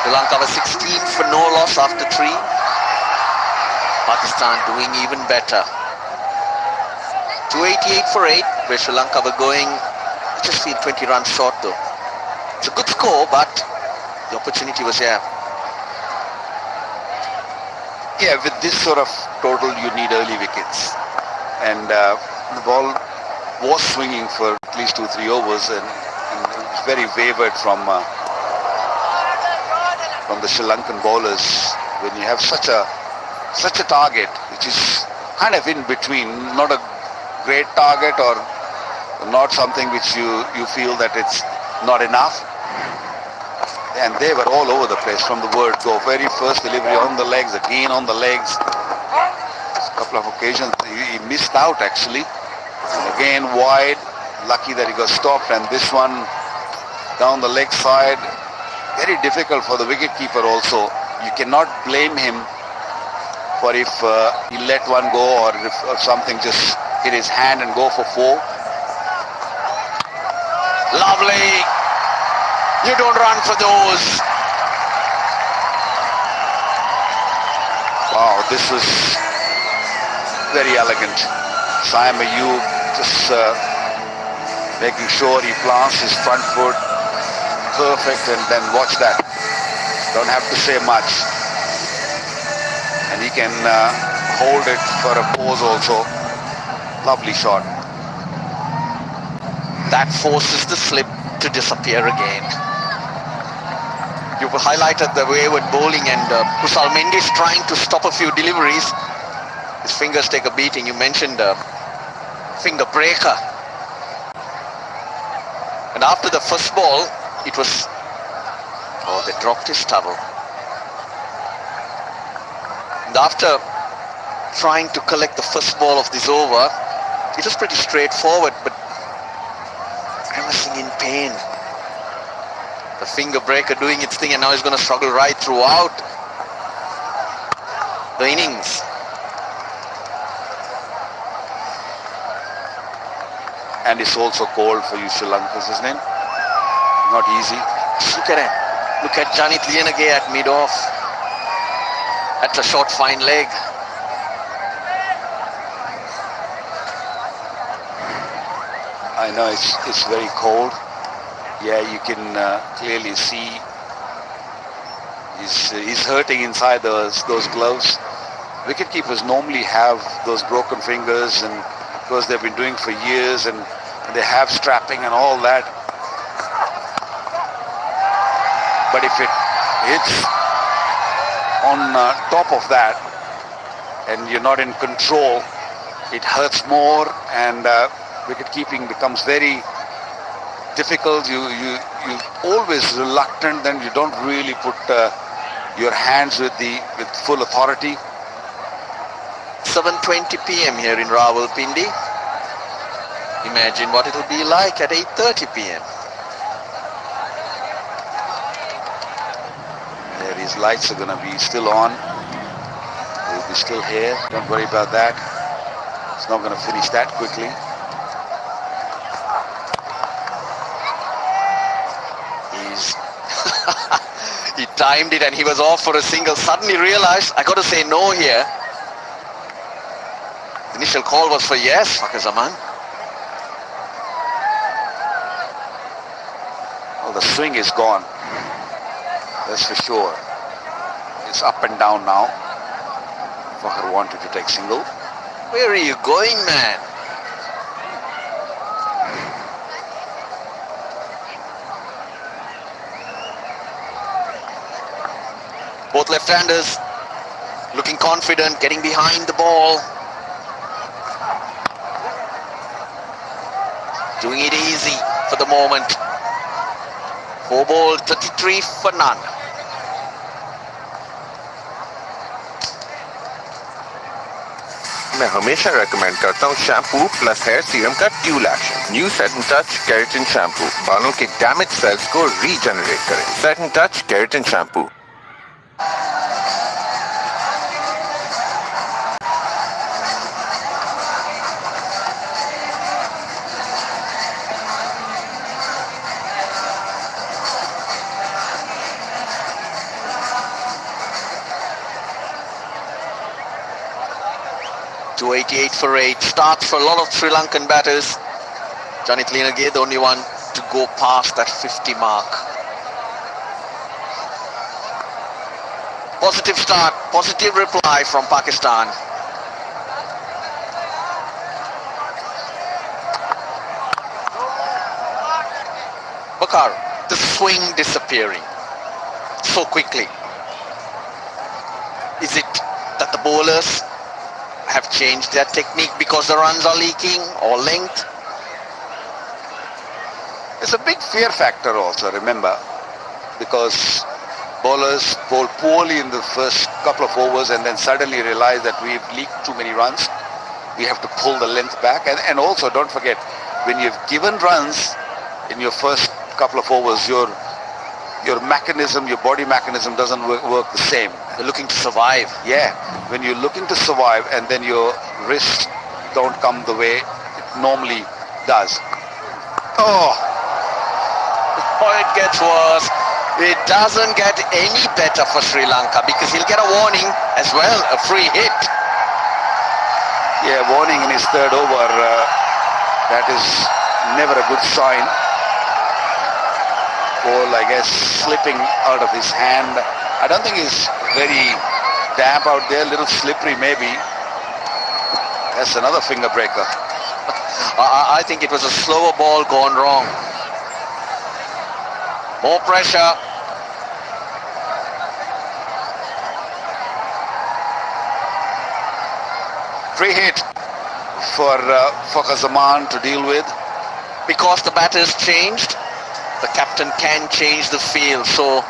Sri Lanka was 16 for no loss after 3. Pakistan doing even better. 288 for 8, where Sri Lanka were going, I just feel 20 runs short though. It's a good score, but the opportunity was there. Yeah, with this sort of total, you need early wickets. And the ball was swinging for at least 2-3 overs, and it was very wavered from the Sri Lankan bowlers. When you have such a target, which is kind of in between, not a great target or not something which you feel that it's not enough. And they were all over the place from the word go. Very first delivery on the legs, again on the legs. A couple of occasions he missed out actually. Again wide, lucky that he got stopped, and this one down the leg side. Very difficult for the wicketkeeper also. You cannot blame him for if he let one go, or if something just hit his hand and go for 4. Lovely. You don't run for those. Wow, this was very elegant. Saim Ayub just making sure he plants his front foot perfect, and then watch that. Don't have to say much. And he can hold it for a pose also. Lovely shot. That forces the slip to disappear again. You've highlighted the wayward bowling, and Kusal Mendes trying to stop a few deliveries. His fingers take a beating. You mentioned finger breaker. And after the first ball, it was... Oh, they dropped his towel. And after trying to collect the first ball of this over, it was pretty straightforward, but grimacing in pain. The finger breaker doing its thing, and now he's going to struggle right throughout the innings. And it's also cold for you Sri Lankans, isn't it? Not easy. Look at him. Look at Janit Lianage at mid-off. That's a short fine leg. I know it's very cold. Yeah, you can clearly see he's hurting inside those gloves. Wicketkeepers normally have those broken fingers, and because they've been doing for years, and they have strapping and all that. But if it hits on top of that and you're not in control, it hurts more, and wicket keeping becomes very difficult. You always reluctant, then you don't really put your hands with full authority. 7:20 p.m. here in Rawalpindi. Imagine what it'll be like at 8:30 p.m. There, his lights are going to be still on. They'll be still here. Don't worry about that. It's not going to finish that quickly. He timed it and he was off for a single. Suddenly realized, I got to say no here. The initial call was for yes, Fakir Zaman. Well, the swing is gone. That's for sure. It's up and down now. Fakir wanted to take single. Where are you going, man? Both left-handers looking confident, getting behind the ball. Doing it easy for the moment. 4 balls, 33 for none. मैं हमेशा recommend करता हूँ shampoo plus here serum का dual action. New set and touch keratin shampoo बालों के damage cells को regenerate करें। Set and touch keratin shampoo. .288 for 8. Starts for a lot of Sri Lankan batters. Janit Lianage, the only one to go past that 50 mark. Positive start, positive reply from Pakistan. Bakar, the swing disappearing so quickly. Is it that the bowlers have changed their technique because the runs are leaking, or length? It's a big fear factor also, remember, because bowlers bowl poorly in the first couple of overs and then suddenly realize that we've leaked too many runs. We have to pull the length back, and also don't forget, when you've given runs in your first couple of overs, your mechanism, your body mechanism doesn't work the same. They're looking to survive. Yeah, when you're looking to survive and then your wrists don't come the way it normally does. Oh, it gets worse. It doesn't get any better for Sri Lanka because he'll get a warning as well, a free hit. Yeah, warning in his third over. That is never a good sign. Ball, I guess, slipping out of his hand. I don't think he's very damp out there, a little slippery maybe. That's another finger breaker. I think it was a slower ball gone wrong. More pressure. free hit for Zaman to deal with. Because the batter's changed, the captain can change the field. So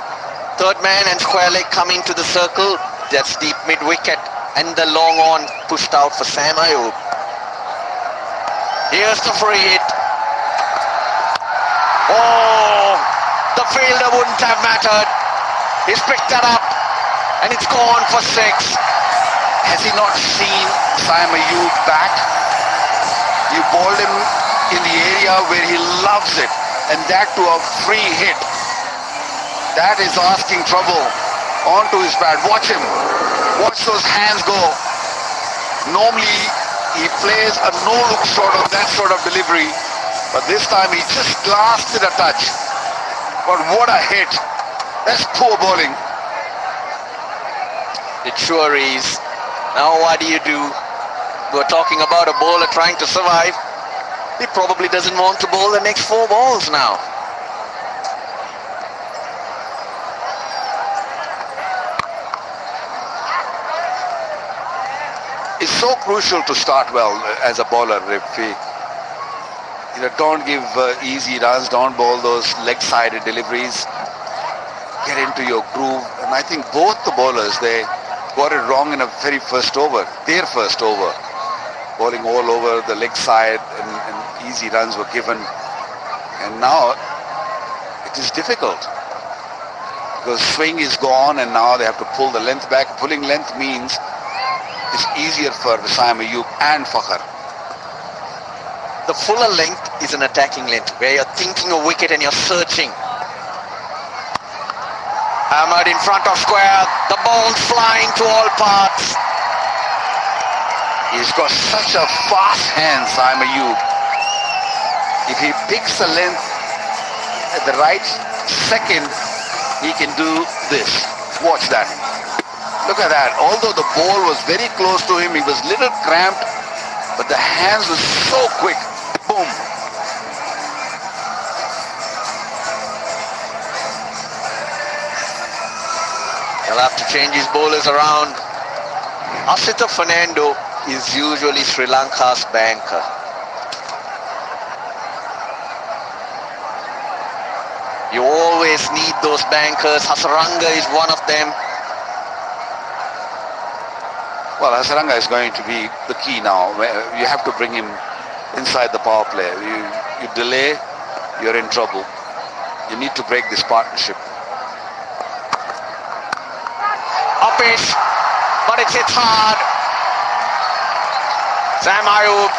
third man and square leg coming to the circle. That's deep mid wicket, and the long on pushed out for Sam Ayub. Here's the free hit. Oh, the fielder wouldn't have mattered. He's picked that up, and it's gone for 6. Has he not seen Sam Ayub back? You bowled him in the area where he loves it, and that to a free hit. That is asking trouble onto his bat. Watch him. Watch those hands go. Normally he plays a no-look shot on that sort of delivery, but this time he just glanced it a touch. But what a hit. That's poor bowling. It sure is. Now what do you do? We're talking about a bowler trying to survive. He probably doesn't want to bowl the next 4 balls now. It's so crucial to start well as a bowler. If don't give easy runs, don't bowl those leg-sided deliveries. Get into your groove. And I think both the bowlers, they got it wrong in a very first over, their first over. Bowling all over the leg side, and easy runs were given. And now it is difficult because swing is gone, and now they have to pull the length back. Pulling length means it's easier for Sam Ayub and Fakhar. The fuller length is an attacking length where you're thinking of wicket and you're searching. Hammered in front of square, the ball's flying to all parts. He's got such a fast hand, Sam Ayub. If he picks the length at the right second, he can do this. Watch that. Look at that. Although the ball was very close to him, he was little cramped, but the hands were so quick. Boom. He'll have to change his bowlers around. Asita Fernando is usually Sri Lanka's banker. You always need those bankers. Hasaranga is one of them. Well, Hasaranga is going to be the key now. You have to bring him inside the power play. You delay, you're in trouble. You need to break this partnership. Up it, but it's hit hard. Sam Ayub,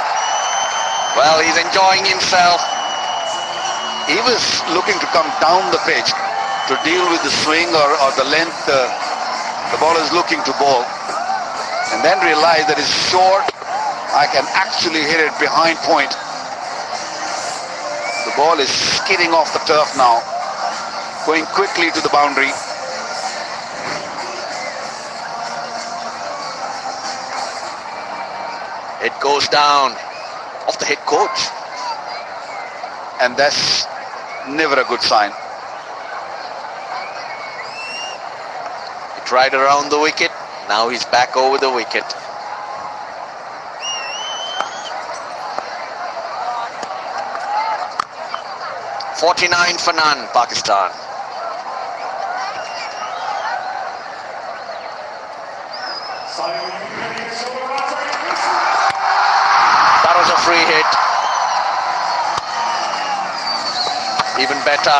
well, he's enjoying himself. He was looking to come down the pitch to deal with the swing or the length the ball is looking to bowl, and then realize that it's short. I can actually hit it behind point. The ball is skidding off the turf now, going quickly to the boundary. It goes down off the head coach. And that's never a good sign. He tried around the wicket. Now he's back over the wicket. .49 for none, Pakistan. That was a free hit. Even better.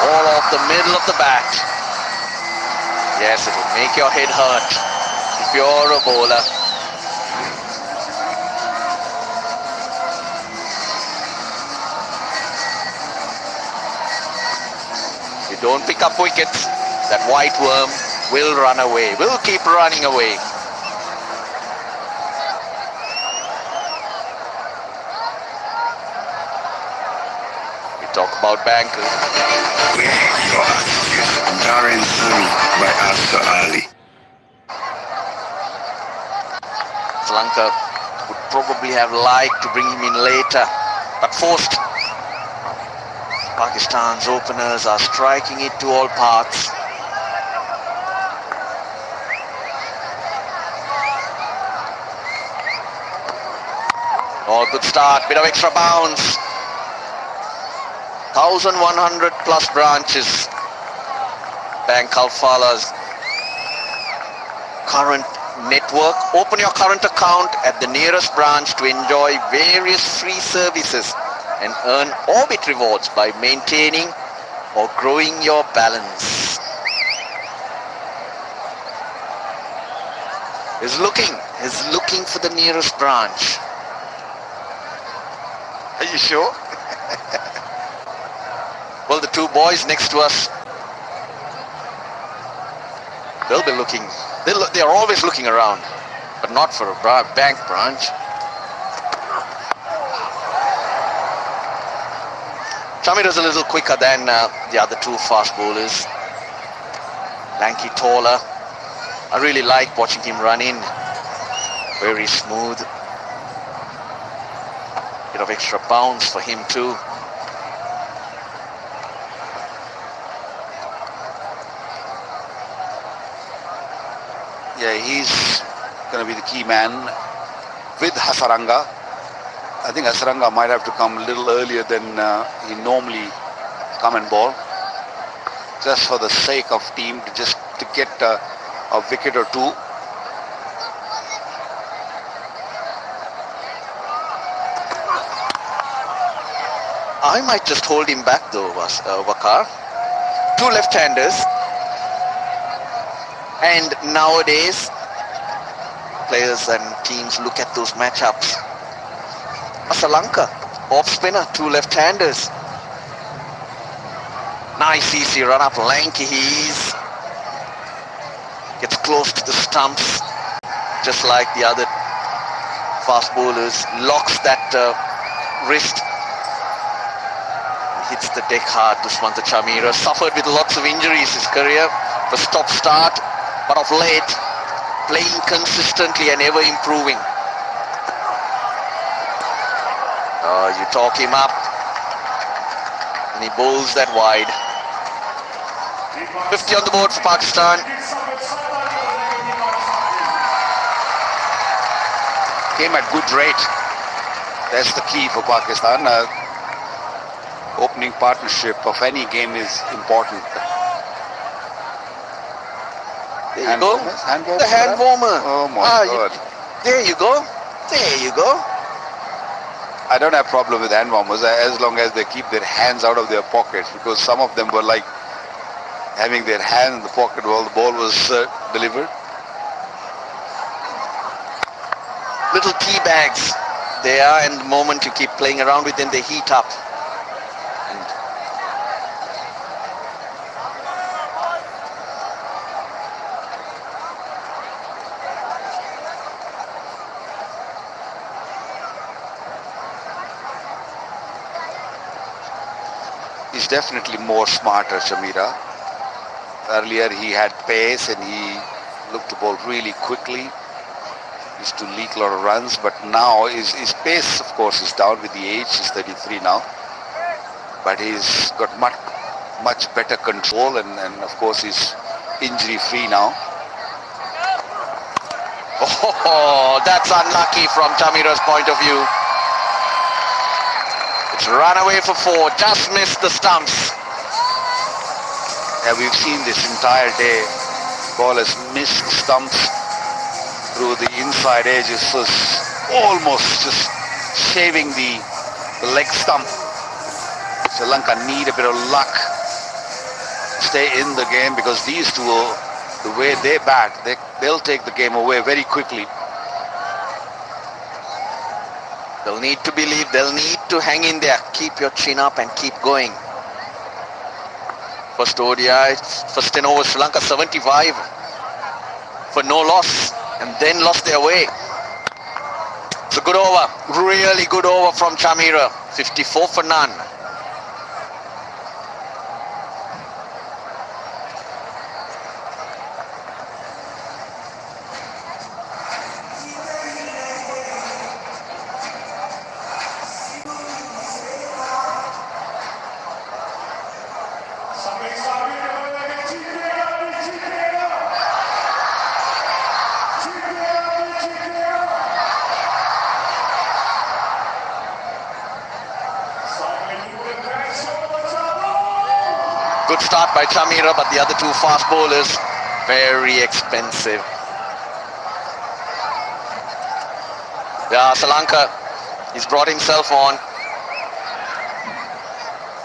All off the middle of the bat. Yes, it will make your head hurt if you're a bowler. If you don't pick up wickets, that white worm will run away, will keep running away. Talk about bankers. Where your attitude? Darren Sami by Asghar Ali. Sri Lanka would probably have liked to bring him in later, but forced. Pakistan's openers are striking it to all parts. Oh, good start. Bit of extra bounce. 1,100 plus branches. Bank Alfala's current network. Open your current account at the nearest branch to enjoy various free services and earn Orbit rewards by maintaining or growing your balance. He's looking for the nearest branch. Are you sure? Well, the two boys next to us, they'll be looking. They are always looking around, but not for a bank branch. Chamira's a little quicker than the other two fast bowlers. Lanky, taller. I really like watching him run in. Very smooth. Bit of extra bounce for him too. Yeah, he's going to be the key man with Hasaranga. I think Hasaranga might have to come a little earlier than he normally come and bowl, just for the sake of team, to get a wicket or two. I might just hold him back though, Wakar. Two left-handers. And nowadays, players and teams look at those matchups. Srilanka, off spinner, two left-handers. Nice easy run up, lanky he is. Gets close to the stumps, just like the other fast bowlers. Locks that wrist. Hits the deck hard, Dushmantha Chamira. Suffered with lots of injuries his career. The stop-start, but of late, playing consistently and ever improving. You talk him up, and he bowls that wide. 50 on the board for Pakistan. Came at good rate. That's the key for Pakistan. Opening partnership of any game is important. There you go. Hand warmer. The hand warmer. Oh my God. There you go. There you go. I don't have problem with hand warmers as long as they keep their hands out of their pockets, because some of them were like having their hand in the pocket while the ball was delivered. Little tea bags they are, and the moment you keep playing around with them, they heat up. He's definitely more smarter, Chamira. Earlier he had pace and he looked to bowl really quickly. Used to leak a lot of runs, but now his pace, of course, is down with the age. He's 33 now. But he's got much better control, and of course he's injury free now. Oh, that's unlucky from Chamira's point of view. It's run away for four, just missed the stumps. Yeah, we've seen this entire day. Ball has missed stumps through the inside edges, so it's almost just shaving the leg stump. Sri Lanka need a bit of luck to stay in the game, because these two, the way they bat, they'll take the game away very quickly. They'll need to believe, they'll need to hang in there. Keep your chin up and keep going. First ODI, first 10 overs, Sri Lanka 75 for no loss, and then lost their way. It's a good over, really good over from Chamira, 54 for none. good start by Chamira, but the other two fast bowlers, very expensive. Yeah, Sri Lanka, he's brought himself on.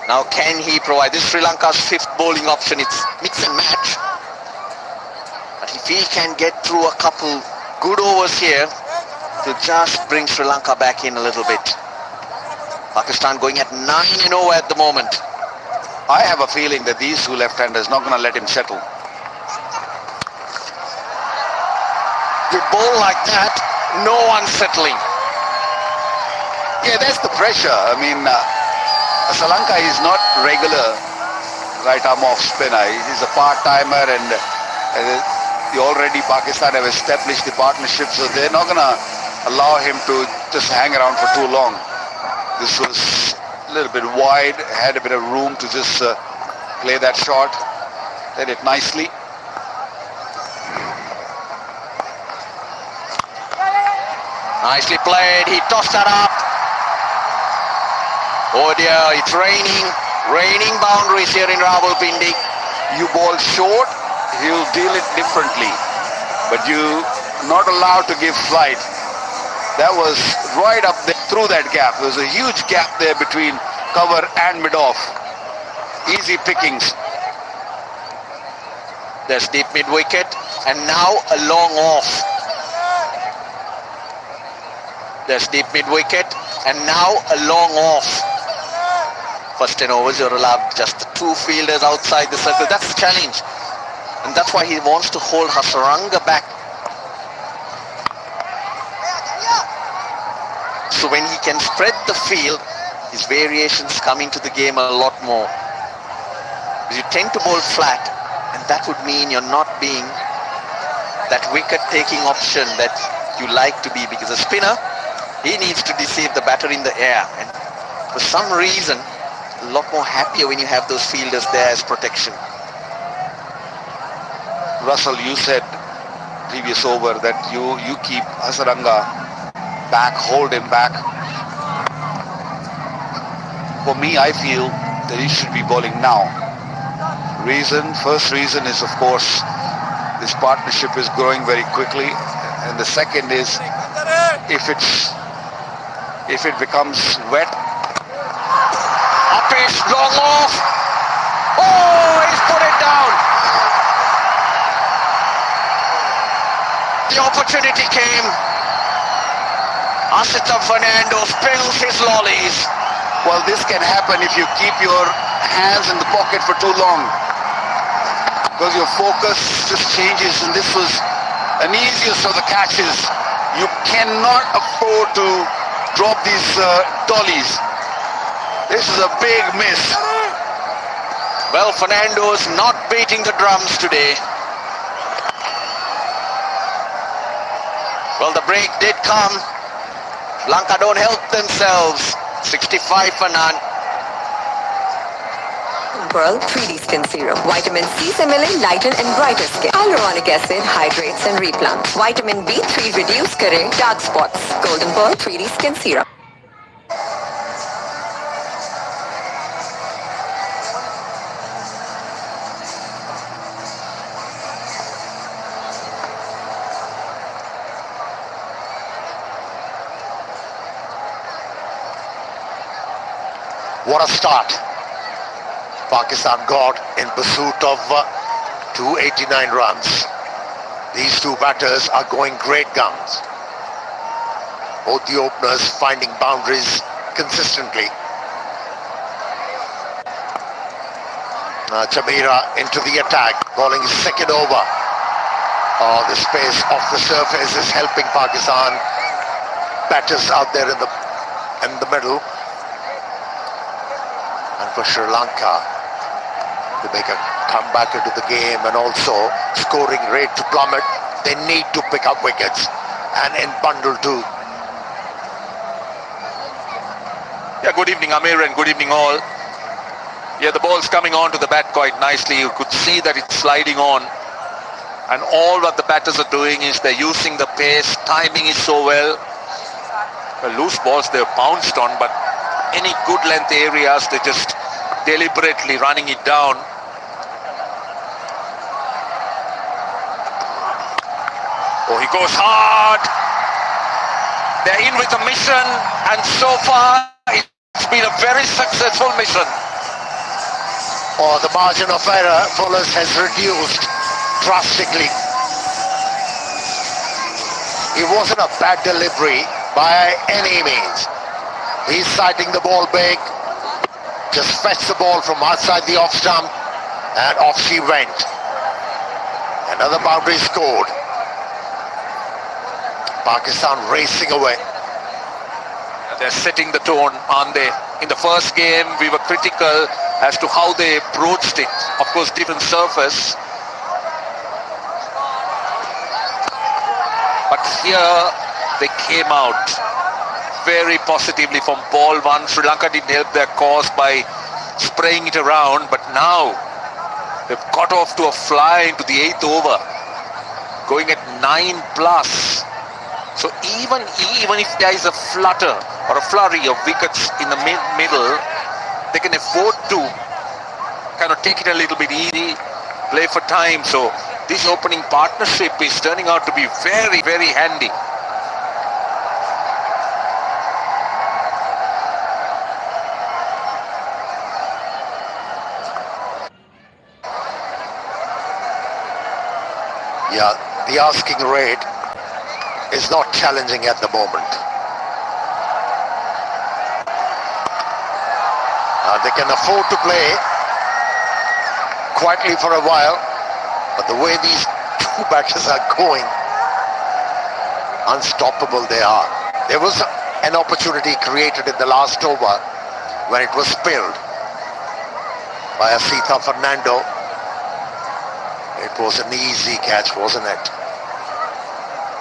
Now can he provide, this is Sri Lanka's fifth bowling option, it's mix and match. But if he can get through a couple good overs here to just bring Sri Lanka back in a little bit. Pakistan going at 9-0 at the moment. I have a feeling that these two left-handers not going to let him settle. You bowl like that, no one's settling. Yeah, that's the pressure. I mean, Sri Lanka is not regular right arm off spinner. He's a part-timer, and already Pakistan have established the partnership, so they're not going to allow him to just hang around for too long. This was a little bit wide, had a bit of room to just play that shot. Did it nicely. Nicely played, he tossed that up. Oh dear, it's raining boundaries here in Rawalpindi. You bowl short, he'll deal it differently, but you're not allowed to give flight. That was right up there through that gap. There was a huge gap there between cover and mid-off. Easy pickings. There's deep mid-wicket, and now a long off. There's deep mid-wicket, and now a long off. First 10 overs, you're allowed just the two fielders outside the circle. That's the challenge. And that's why he wants to hold Hasaranga back. So when he can spread the field, his variations come into the game a lot more. Because you tend to bowl flat, and that would mean you're not being that wicket-taking option that you like to be. Because a spinner, he needs to deceive the batter in the air. And for some reason, a lot more happier when you have those fielders there as protection. Russell, you said previous over that you keep Hasaranga back, hold him back. For me, I feel that he should be bowling now. First reason is, of course, this partnership is growing very quickly, and the second is if it becomes wet. Up is long off. Oh, he's put it down. The opportunity came. Asita Fernando spills his lollies. Well, this can happen if you keep your hands in the pocket for too long, because your focus just changes, and this was an easiest of the catches. You cannot afford to drop these dollies. This is a big miss. Well, Fernando's not beating the drums today. Well, the break did come. Lanka don't help themselves. 65 for none. Pearl 3D Skin Serum. Vitamin C से मिले lighten and brighter skin. Hyaluronic acid hydrates and replants. Vitamin B3 reduce करे dark spots. Golden Pearl 3D Skin Serum. What a start Pakistan got in pursuit of 289 runs. These two batters are going great guns. Both the openers finding boundaries consistently. Chamira into the attack, bowling his second over. Oh, the space off the surface is helping Pakistan. Batters out there in the middle. And for Sri Lanka to make a comeback into the game and also scoring rate to plummet, they need to pick up wickets and in bundle too. Yeah, good evening Amir and good evening all. Yeah, the ball's coming on to the bat quite nicely. You could see that it's sliding on. And all what the batters are doing is they're using the pace, timing is so well. Well, loose balls they're bounced on, but any good length areas, they're just deliberately running it down. Oh, he goes hard. They're in with a mission, and so far it's been a very successful mission. Or the margin of error for us has reduced drastically. It wasn't a bad delivery by any means. He's sighting the ball big, just fetched the ball from outside the off stump, and off she went. Another boundary scored. Pakistan racing away. They're setting the tone, aren't they? In the first game, we were critical as to how they approached it. Of course, different surface. But here, they came out very positively from ball one. Sri Lanka didn't help their cause by spraying it around, but now they've got off to a fly into the 8th over, going at 9+. So even if there is a flutter or a flurry of wickets in the middle, they can afford to kind of take it a little bit easy, play for time. So this opening partnership is turning out to be very, very handy. Yeah, the asking rate is not challenging at the moment. They can afford to play quietly for a while, but the way these two batters are going, unstoppable they are. There was an opportunity created in the last over when it was spilled by Asita Fernando. It was an easy catch, wasn't it?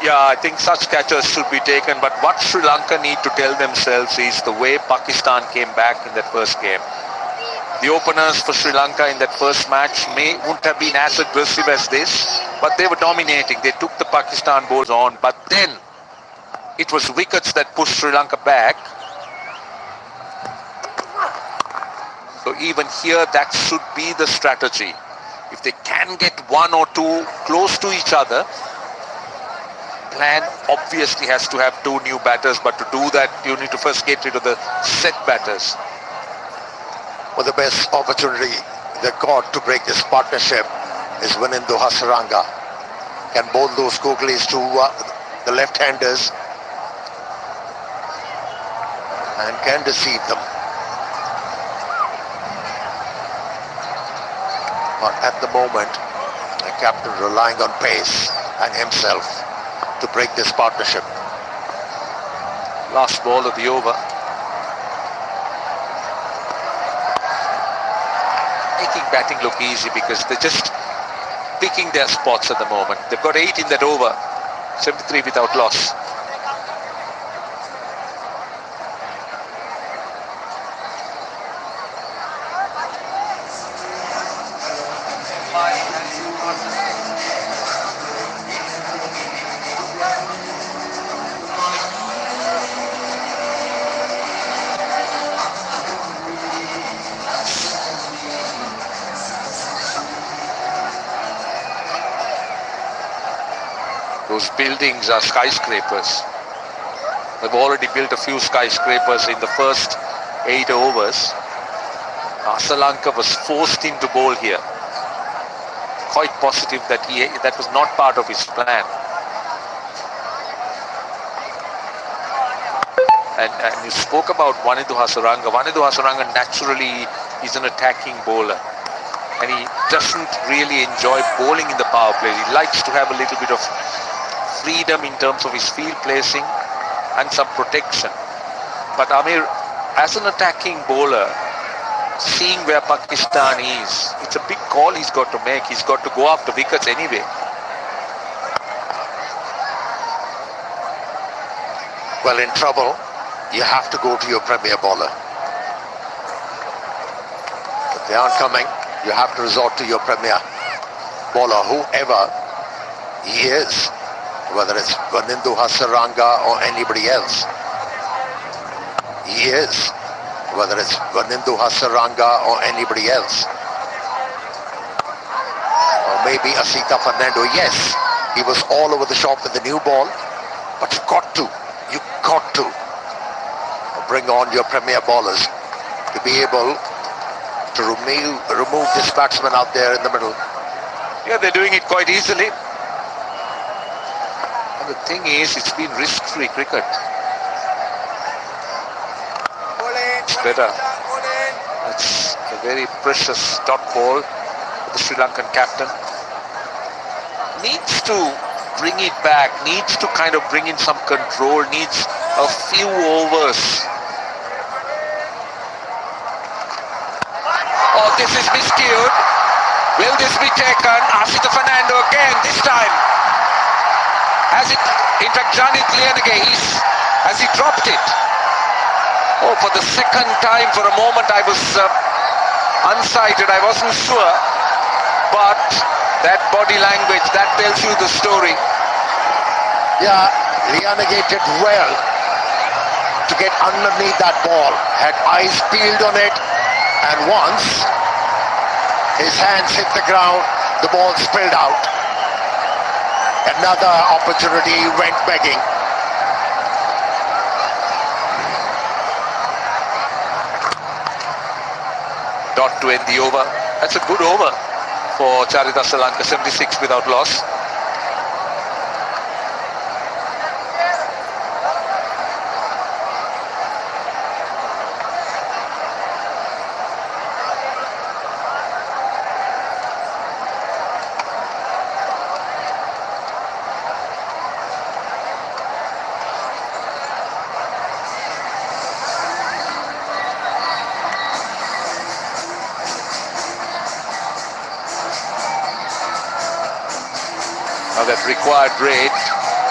Yeah, I think such catches should be taken, but what Sri Lanka need to tell themselves is the way Pakistan came back in that first game. The openers for Sri Lanka in that first match wouldn't have been as aggressive as this, but they were dominating. They took the Pakistan bowls on, but then it was wickets that pushed Sri Lanka back. So even here, that should be the strategy. If they can get one or two close to each other, plan obviously has to have two new batters, but to do that you need to first get rid of the set batters. Well, the best opportunity they got to break this partnership is Wanindu Hasaranga. Can bowl those googlies to the left-handers and can deceive them. But at the moment, the captain relying on pace and himself to break this partnership. Last ball of the over. Making batting look easy because they're just picking their spots at the moment. They've got 8 in that over, 73 without loss. Those buildings are skyscrapers. They've already built a few skyscrapers in the first 8 overs. Sri Lanka was forced into bowl here. Quite positive that that was not part of his plan. And you spoke about Wanindu Hasaranga. Wanindu Hasaranga naturally is an attacking bowler. And he doesn't really enjoy bowling in the power play. He likes to have a little bit of freedom in terms of his field placing and some protection. But Amir, as an attacking bowler, seeing where Pakistan is, it's a big call he's got to make. He's got to go after wickets anyway. Well, in trouble, you have to go to your premier bowler. If they aren't coming, you have to resort to your premier bowler, whoever he is, whether it's Wanindu Hasaranga or anybody else. He is, whether it's Wanindu Hasaranga or anybody else. Or maybe Asita Fernando. Yes, He was all over the shop with the new ball. But you got to bring on your premier ballers to be able to remove this batsman out there in the middle. Yeah, they're doing it quite easily. And the thing is, it's been risk-free cricket. It's better. That's a very precious dot ball for the Sri Lankan captain. Needs to bring it back, needs to kind of bring in some control, needs a few overs. Oh, this is miscued. Will this be taken? Asita Fernando again, this time. Has it, in fact, Janit Lianage, has he dropped it? Oh, for the second time, for a moment I was unsighted, I wasn't sure. But that body language, that tells you the story. Yeah, Lianage did well to get underneath that ball. Had eyes peeled on it, and once his hands hit the ground, the ball spilled out. Another opportunity went begging. Dot to end the over. That's a good over for Charita Srilanka, 76 without loss. Now that required rate,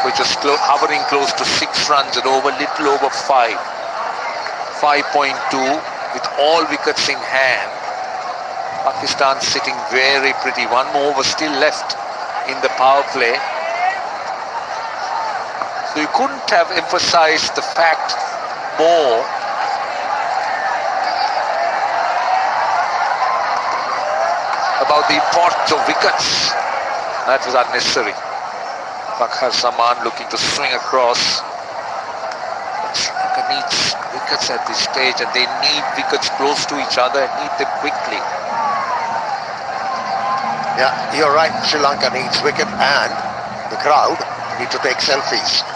which was hovering close to 6 runs and over, little over 5. 5.2 with all wickets in hand. Pakistan sitting very pretty. One more over still left in the power play. So you couldn't have emphasized the fact more about the importance of wickets. That was unnecessary. Bakhar Saman looking to swing across. But Sri Lanka needs wickets at this stage, and they need wickets close to each other and need them quickly. Yeah, you're right. Sri Lanka needs wicket, and the crowd need to take selfies.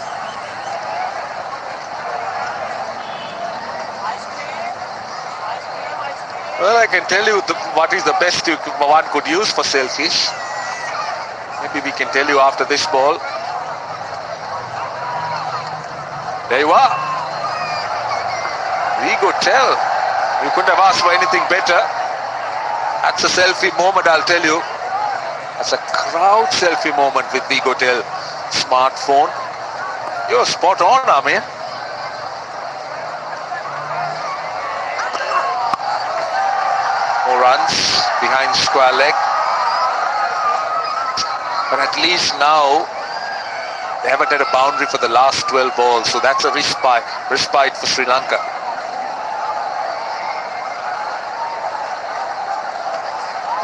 Well, I can tell you what is the best one could use for selfies. Maybe we can tell you after this ball. There you are. Vigo tell. You couldn't have asked for anything better. That's a selfie moment, I'll tell you. That's a crowd selfie moment with Vigo Tell smartphone. You're spot on, Amir. More runs behind square leg. But at least now they haven't had a boundary for the last 12 balls, so that's a respite for Sri Lanka.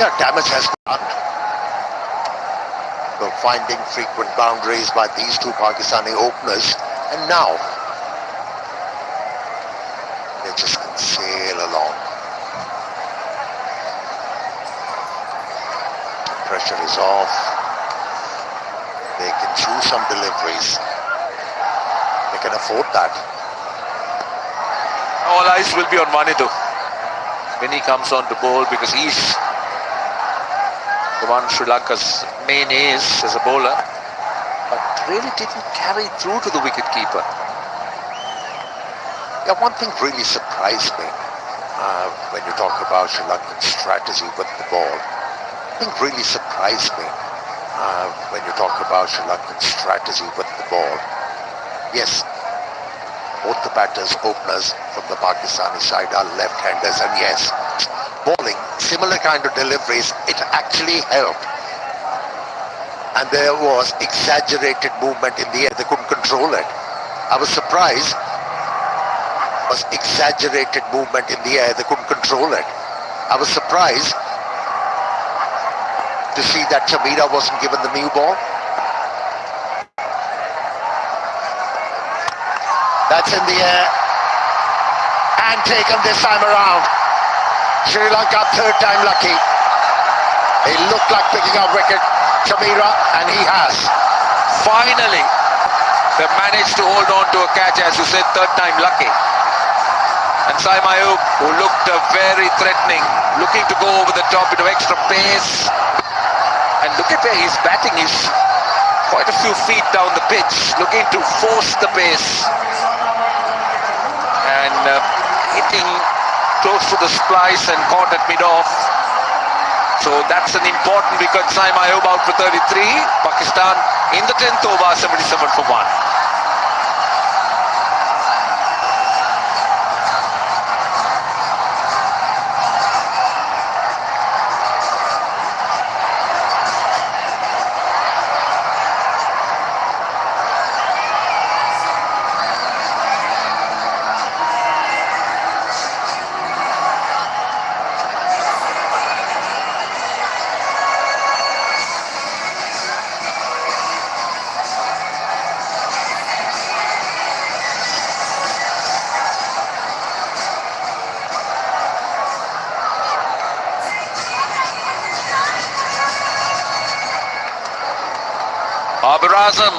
Yeah, damage has been done. So finding frequent boundaries by these two Pakistani openers, and now they just can sail along. Pressure is off. They can choose some deliveries. They can afford that. All eyes will be on Manidu when he comes on to bowl, because he's the one Sri Lanka's main ace as a bowler, but really didn't carry through to the wicketkeeper. Yeah, one thing really surprised me when you talk about Sri Lankan strategy with the ball. One thing really surprised me when you talk about Sri Lankan strategy with the ball. Yes, both the batters, openers from the Pakistani side are left-handers, and yes, bowling similar kind of deliveries, it actually helped. And there was exaggerated movement in the air. They couldn't control it. I was surprised. Was exaggerated movement in the air. They couldn't control it. I was surprised to see that Chamira wasn't given the new ball. That's in the air. And taken this time around. Sri Lanka third time lucky. He looked like picking up wicket, Chamira, and he has. Finally, they managed to hold on to a catch, as you said, third time lucky. And Saim Ayub, who looked very threatening, looking to go over the top with extra pace. And look at where he's batting. He's quite a few feet down the pitch, looking to force the pace. And hitting close to the splice and caught at mid-off. So that's an important wicket. Saim Ayub out for 33. Pakistan in the 10th over, 77 for 1. Babar Azam,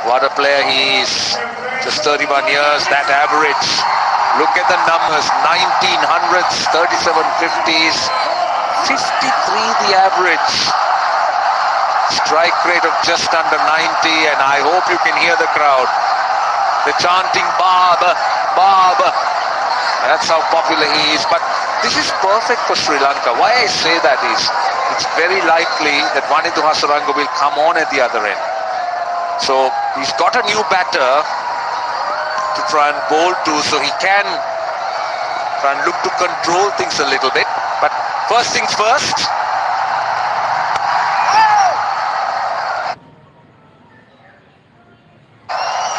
what a player he is. Just 31 years, that average. Look at the numbers, 1900s, 3750s, 53 the average. Strike rate of just under 90, and I hope you can hear the crowd. They're chanting Babar, Babar. That's how popular he is. But this is perfect for Sri Lanka. Why I say that is, it's very likely that Wanidhu Hasaranga will come on at the other end. So he's got a new batter to try and bowl to, so he can try and look to control things a little bit. But first things first.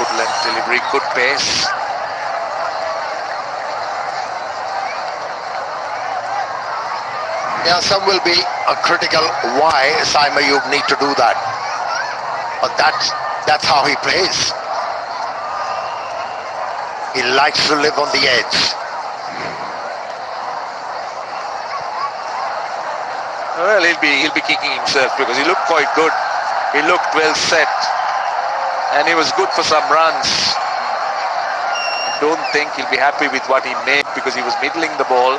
Good length delivery, good pace. Yeah, some will be critical why Saim Ayub need to do that. But that's how he plays. He likes to live on the edge. Well, he'll be kicking himself because he looked quite good. He looked well set, and he was good for some runs. I don't think he'll be happy with what he made because he was middling the ball.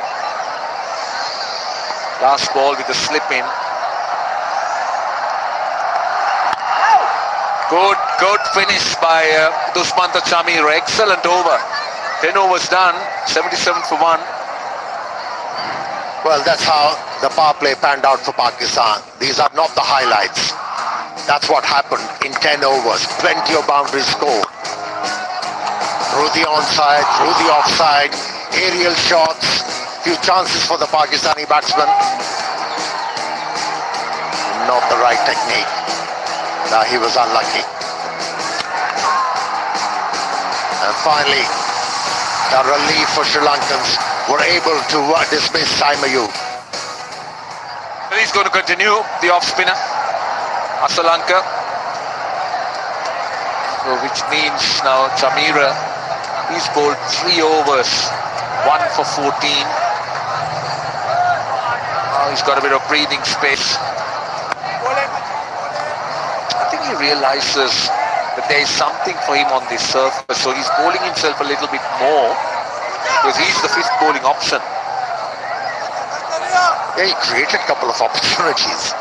Last ball with a slip in. Good finish by Dushmantha Chamira. Excellent over. 10 overs done. 77 for 1. Well, that's how the power play panned out for Pakistan. These are not the highlights. That's what happened in 10 overs. Plenty of boundaries scored. Through the onside, through the offside, aerial shots, few chances for the Pakistani batsmen. Not the right technique. Now he was unlucky. And finally, the relief for Sri Lankans were able to dismiss Saim Ayub. He's going to continue the off-spinner, Asalanka. So which means now Chamira, he's bowled 3 overs, 1 for 14. Now he's got a bit of breathing space. I think he realizes that there is something for him on this surface, so he's bowling himself a little bit more because he's the 5th bowling option. Yeah, he created a couple of opportunities.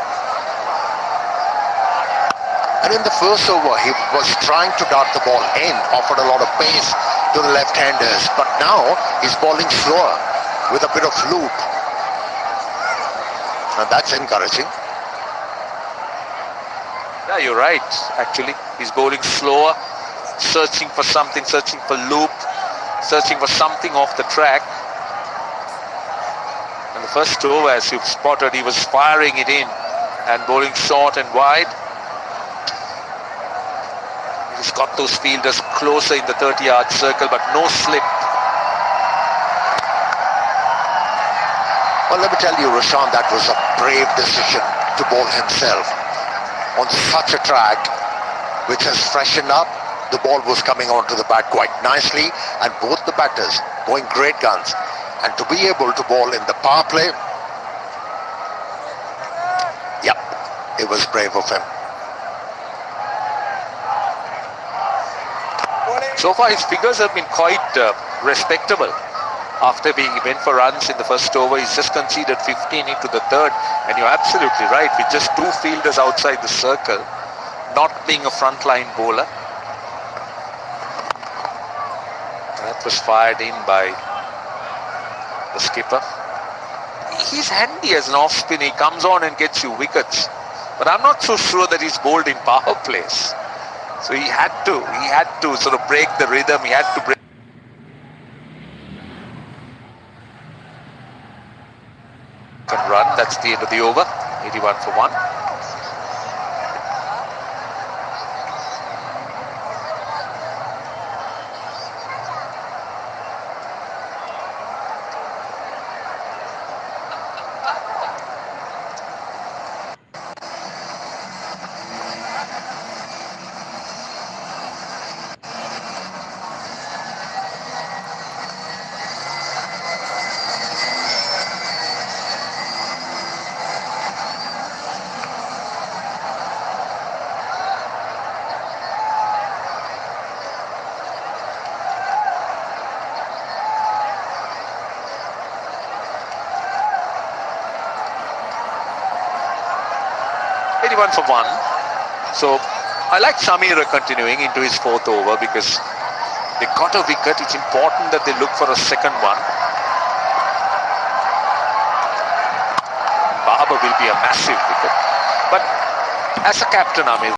And in the first over, he was trying to dart the ball in, offered a lot of pace to the left-handers, but now he's bowling slower with a bit of loop. And that's encouraging. Yeah, you're right, actually. He's bowling slower, searching for something, searching for loop, searching for something off the track. And the first over, as you've spotted, he was firing it in and bowling short and wide. He's got those fielders closer in the 30-yard circle, but no slip. Well, let me tell you, Rashan, that was a brave decision to bowl himself on such a track which has freshened up The ball was coming onto the bat quite nicely, and both the batters going great guns. And to be able to bowl in the power play, yeah, it was brave of him. So far his figures have been quite respectable. After he went for runs in the first over, he's just conceded 15 into the third. And you're absolutely right, with just 2 fielders outside the circle, not being a frontline bowler. That was fired in by the skipper. He's handy as an off-spin. He comes on and gets you wickets. But I'm not so sure that he's bowled in power plays. So he had to sort of break the rhythm. He had to break. Run, that's the end of the over. 81 for 1. For 1. So I like Shamira continuing into his 4th over because they got a wicket. It's important that they look for a second one. Babar will be a massive wicket. But as a captain, Amir,